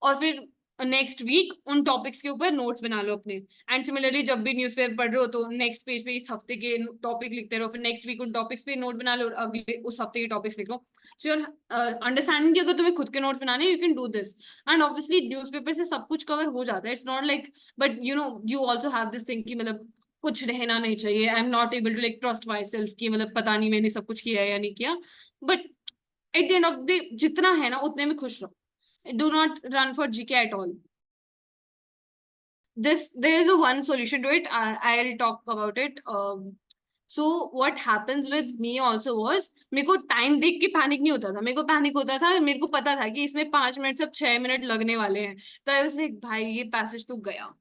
और फिर नेक्स्ट वीक उन टॉपिक्स के ऊपर नोट्स बना लो अपने। एंड सिमिलरली जब भी न्यूज़पेपर पढ़ रहे हो तो नेक्स्ट पेज पे इस हफ्ते के टॉपिक लिखते रहो, फिर नेक्स्ट वीक उन टॉपिक्स पे नोट बना लो और अगले उस हफ्ते के टॉपिक्स लिख लो। सो योर अंडरस्टैंडिंग कि अगर तुम्हें खुद के नोट्स बनाने you can do this. And obviously newspaper से सब कुछ कवर हो जाता है, it's not like, but you know you also have this thing कि मतलब कुछ रहना नहीं चाहिए। I am not able to like trust myself कि मतलब पता नहीं मैंने सब कुछ किया है या नहीं किया, but at the end of the जितना है ना उतने में खुश रहो। Do not run for GK at all. there is a one solution to it। I'll talk about it। so what happens with me also was मेरे को time देख के पैनिक नहीं होता था, मेरे को पैनिक होता था मेरे को पता था कि इसमें 5 मिनट से अब 6 मिनट लगने वाले हैं, तो आई वाज लाइक भाई ये पैसेज तो गया,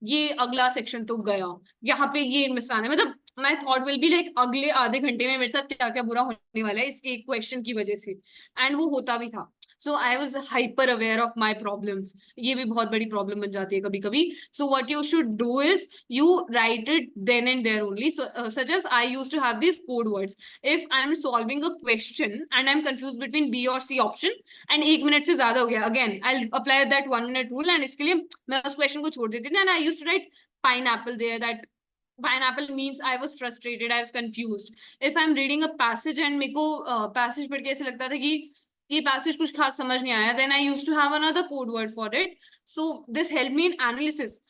ये अगला सेक्शन तो गया, यहाँ पे ये मिस आना है। मतलब my thought will be like अगले आधे घंटे में मेरे साथ क्या क्या बुरा होने वाला है इस एक क्वेश्चन की वजह से, एंड वो होता भी था। So I was hyper aware of my problems. ये भी बहुत बड़ी प्रॉब्लम बन जाती है कभी कभी। So what you should do is you write it then and there only। So such as I used to have these code words। if I'm solving a question and I'm confused between B or C option and 1 minute से ज्यादा हो गया, again I'll apply that 1 minute rule and इसके लिए मैं उस question को छोड़ देती थी। and I used to write pineapple there, that pineapple means I was frustrated, I was confused। if I'm reading a passage and मेरे को passage पढ़ के ऐसे लगता था कि ये passage कुछ खास समझ नहीं आया, then I used to have another code word for it। so this helped me in analysis,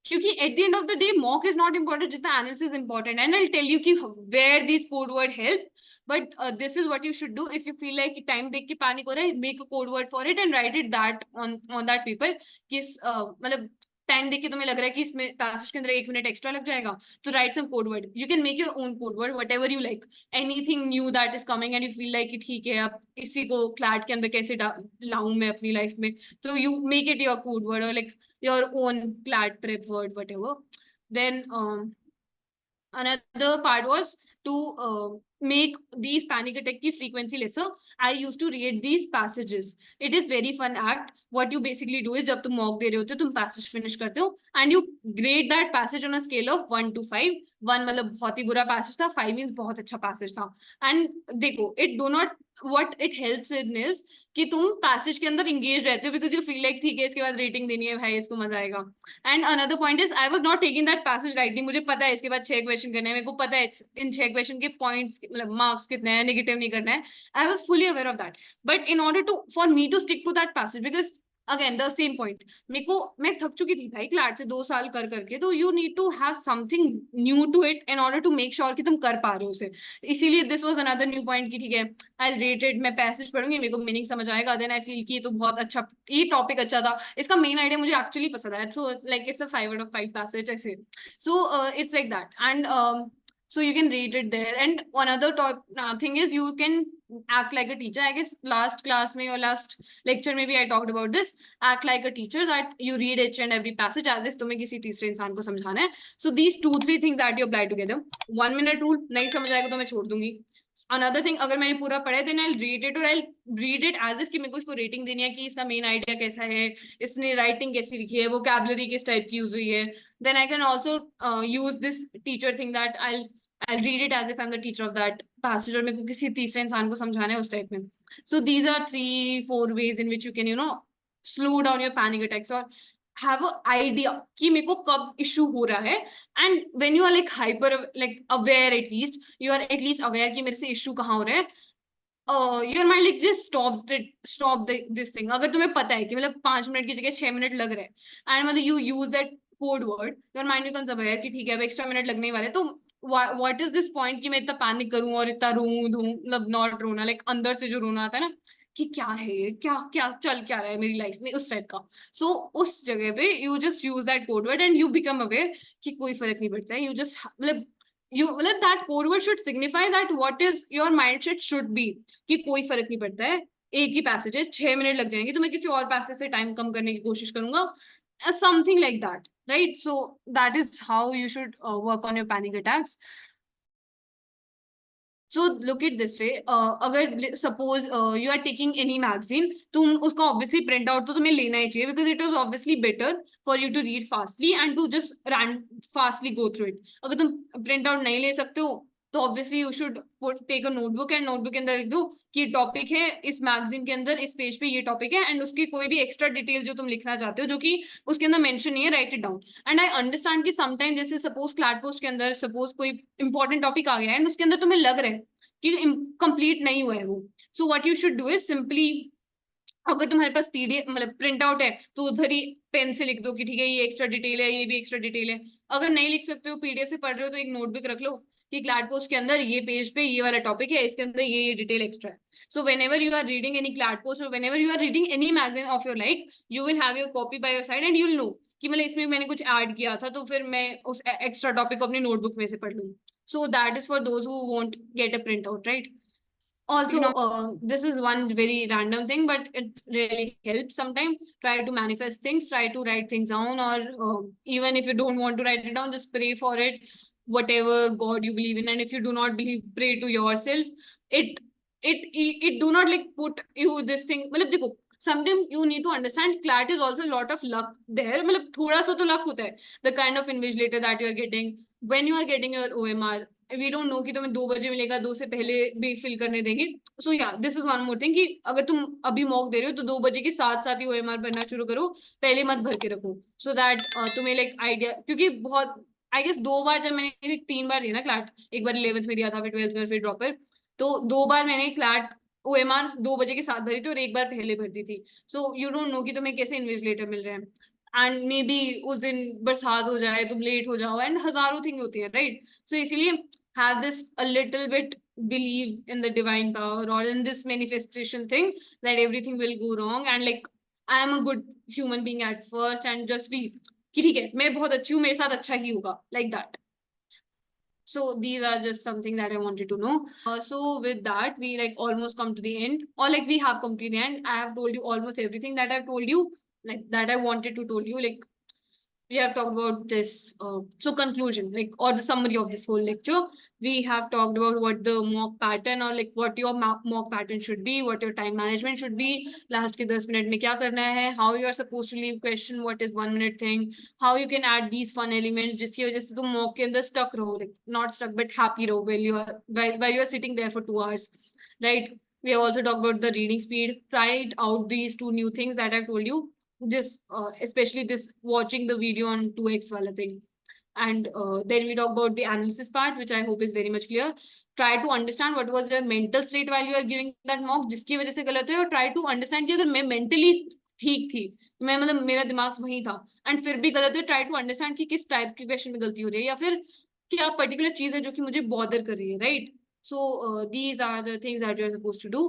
क्योंकि at the end of the day mock is not important जितना analysis important. And I tell you कि where this code word help, but this is what you should do if you feel like time देख के panic हो रहा है, make a code word for it and write it that on that paper. कि मतलब time देख के तुम्हें लग रहा है कि इसमें पैसेज के अंदर 1 मिनट एक्स्ट्रा लग जाएगा, तो write some code word. You can make your own code word whatever you like, anything new that is coming and you feel like कि ठीक है अब इसी को क्लैट के अंदर कैसे लाऊं मैं अपनी लाइफ में, तो you make it your code word और like your own CLAT prep word, whatever। Then another part was to make these panic attack ki frequency lesser. I used to read these passages. It is very fun act. What you basically do is जब तुम mock दे रहे होते हो तुम passage finish करते हो and you grade that passage on a scale of 1 to 5. 1 मतलब बहुत ही बुरा passage था, 5 means बहुत अच्छा passage था. And देखो, it do not, what it helps in is कि तुम passage के अंदर engaged रहते हो because you feel like ठीक है इसके बाद rating देनी है भाई, इसको मजा आएगा. And another point is I was not taking that passage lightly. मुझे पता है इसके बाद 6 क्वेश्चन करने हैं, मेरे को पता है इन 6 क्वेश्चन के पॉइंट्स मतलब मार्क्स कितने हैं, नेगेटिव नहीं करना है. I was fully aware of that. But in order to for me to stick to that passage, because again the same point, मेरे को मैं थक चुकी थी भाई क्लास से 2 साल कर करके, तो you need to have something new to it in order to make sure कि तुम कर पा रहे हो उसे. इसीलिए this was another new point कि ठीक है I'll rate it, मैं पैसेज पढ़ूंगी, मेरे को मीनिंग समझ आएगा, देन आई फील कि ये तो बहुत अच्छा, ये टॉपिक अच्छा था, इसका मेन आइडिया मुझे एक्चुअली पसंद आया, so like it's a 5 out of 5 passage ऐसे. So it's like that. And so you can rate it there. And another thing is you can act like a teacher. I guess last class में or last lecture maybe I talked about this. Act like a teacher, that you read each and every passage as if तुम्हें किसी तीसरे इंसान को समझाना है. So these 2-3 things that you apply together. 1 minute rule, नहीं समझ आएगा तो मैं छोड़ दूंगी. Another thing, अगर मैंने पूरा पढ़ा है then I'll read it, or I'll read it as if कि मेरे को इसको रेटिंग देनी है कि इसका मेन आइडिया कैसा है, इसने राइटिंग कैसी लिखी है, वोकैबुलरी किस टाइप की यूज हुई है. Then I can also use this teacher thing that I'll read it as if I'm the teacher of that passage, और मेरे को किसी तीसरे इंसान को समझाना है उस टाइप में. So these are 3-4 ways in which you can slow down your panic attacks or have an idea कि मेरे को कब issue हो रहा है. And when you are like hyper like aware, at least you are at least aware कि मेरे से issue कहाँ हो रहा है, your mind like just stop this thing. अगर तुम्हें पता है कि मतलब 5 मिनट की जगह 6 मिनट लग रहा है and मतलब you use that code word, your mind becomes aware कि ठीक है अब एक्स्ट्रा मिनट लगने वाले, तो what is this point कि मैं इतना पैनिक करूं और इतना रोऊं धूं, मतलब नॉट रोना, लाइक अंदर से जो रोना आता है ना कि क्या है ये, क्या क्या चल क्या रहा है मेरी लाइफ में, उस टाइप का. सो उस जगह पे you just use that code word and you become aware कि कोई फर्क नहीं पड़ता है. यू जस्ट मतलब that code word should signify that what is your mindset should be कि कोई फर्क नहीं पड़ता है, एक ही पैसेज है, 6 मिनट लग जाएंगे तो मैं किसी और पैसेज से टाइम कम करने की कोशिश करूंगा, something like that, right? So that is how you should work on your panic attacks. So look at this way, अगर suppose you are taking any magazine, तुम उसका obviously print out तो तुम्हें लेना ही चाहिए because it was obviously better for you to read fastly and to just fastly go through it. अगर तुम print out नहीं ले सकते हो तो obviously you should take a notebook and notebook के अंदर लिख दो कि टॉपिक है इस मैगजीन के अंदर, इस पेज पे ये टॉपिक है एंड उसकी कोई भी एक्स्ट्रा डिटेल जो तुम लिखना चाहते हो जो कि उसके अंदर मेंशन नहीं है, right it down. And I understand कि समटाइम जैसे सपोज क्लैट पोस्ट के अंदर सपोज कोई इंपॉर्टेंट टॉपिक आ गया एंड उसके अंदर तुम्हें लग रहा है कि कंप्लीट नहीं हुआ है वो. So what you should do is simply, अगर तुम्हारे पास पीडीएफ मतलब प्रिंट आउट है तो उधर ही पेन से लिख दो कि ठीक है ये एक्स्ट्रा डिटेल है, ये भी एक्स्ट्रा डिटेल है. अगर नहीं लिख सकते हो, पीडीएफ से पढ़ रहे हो, तो एक नोटबुक रख लो कि क्लैट पोस्ट के अंदर ये पेज पे ये वाला टॉपिक है, इसके अंदर ये डिटेल एक्स्ट्रा है. So whenever you are reading any CLAT post और whenever you are reading any magazine of your like, you will have your copy by your side and you will know कि मतलब इसमें मैंने कुछ add किया था तो फिर मैं उस एक्स्ट्रा टॉपिक को अपनी नोटबुक में से पढ़ लूँ. सो that is for those who won't get a print out, right? Also, this is one very random thing, but it really helps sometimes. Try to manifest things, try to write things down, or even if you don't want to write it down, just pray for it, whatever God you believe in. And if you do not believe, pray to yourself. It do not like put you this thing. मतलब देखो, sometimes you need to understand CLAT is also a lot of luck there. मतलब थोड़ा सा तो luck होता है. The kind of invigilator that you are getting, when you are getting your OMR, we don't know कि तुम्हें 2 बजे मिलेगा, 2 से पहले भी फिल करने देंगे. सो या this is one more thing कि अगर तुम अभी मॉक दे रहे हो तो 2 बजे के साथ साथ ही OMR भरना शुरू करो, पहले मत भर के रखो, सो दैट तुम्हें लाइक आइडिया, क्योंकि बहुत आई गेस 2 बार जब मैंने 3 बार दिया ना क्लैट, एक बार 11th में दिया था, फिर 12th में, फिर ड्रॉपर, तो 2 बार मैंने क्लैट OMR 2 बजे के साथ भरी थी और एक बार पहले भरती थी. सो यू डोंट नो कि तुम्हें कैसे इन्विजिलेटर मिल रहे हैं, एंड मे बी उस दिन बरसात हो जाए, तुम लेट हो जाओ, एंड हजारों थिंग होती है, राइट? सो इसीलिए have this a little bit believe in the divine power or in this manifestation thing that everything will go wrong, and like I am a good human being at first and just be कि ठीक है मैं बहुत अच्छी हूँ, मेरे साथ अच्छा ही होगा, like that. So these are just something that I wanted to know. So with that we like almost come to the end, or like we have come to the end. I have told you almost everything that I've told you, like that I wanted to told you. Like we have talked about this. So conclusion, like, or the summary of this whole lecture, we have talked about what the mock pattern, or like what your mock pattern should be, what your time management should be, last के 10 minute में क्या करना है, how you are supposed to leave question, what is 1 minute thing, how you can add these fun elements जिसकी वजह से तुम mock के अंदर stuck रहो, like not stuck but happy रहो while you are sitting there for 2 hours, right? We have also talked about the reading speed. Try it out, these 2 new things that I've told you. This especially this watching the video on 2x wala thing. And then we talk about the analysis part, which I hope is very much clear. Try to understand what was your mental state while you are giving that mock, जिसकी वजह से गलत है, और try to understand कि अगर मैं mentally ठीक थी, मैं मतलब मेरा दिमाग वहीं था, and फिर भी गलत है, try to understand कि किस टाइप की क्वेश्चन में गलती हो रही है, या फिर क्या पर्टिकुलर चीज है जो कि मुझे बॉदर कर रही है, right? So these are the things that you are supposed to do.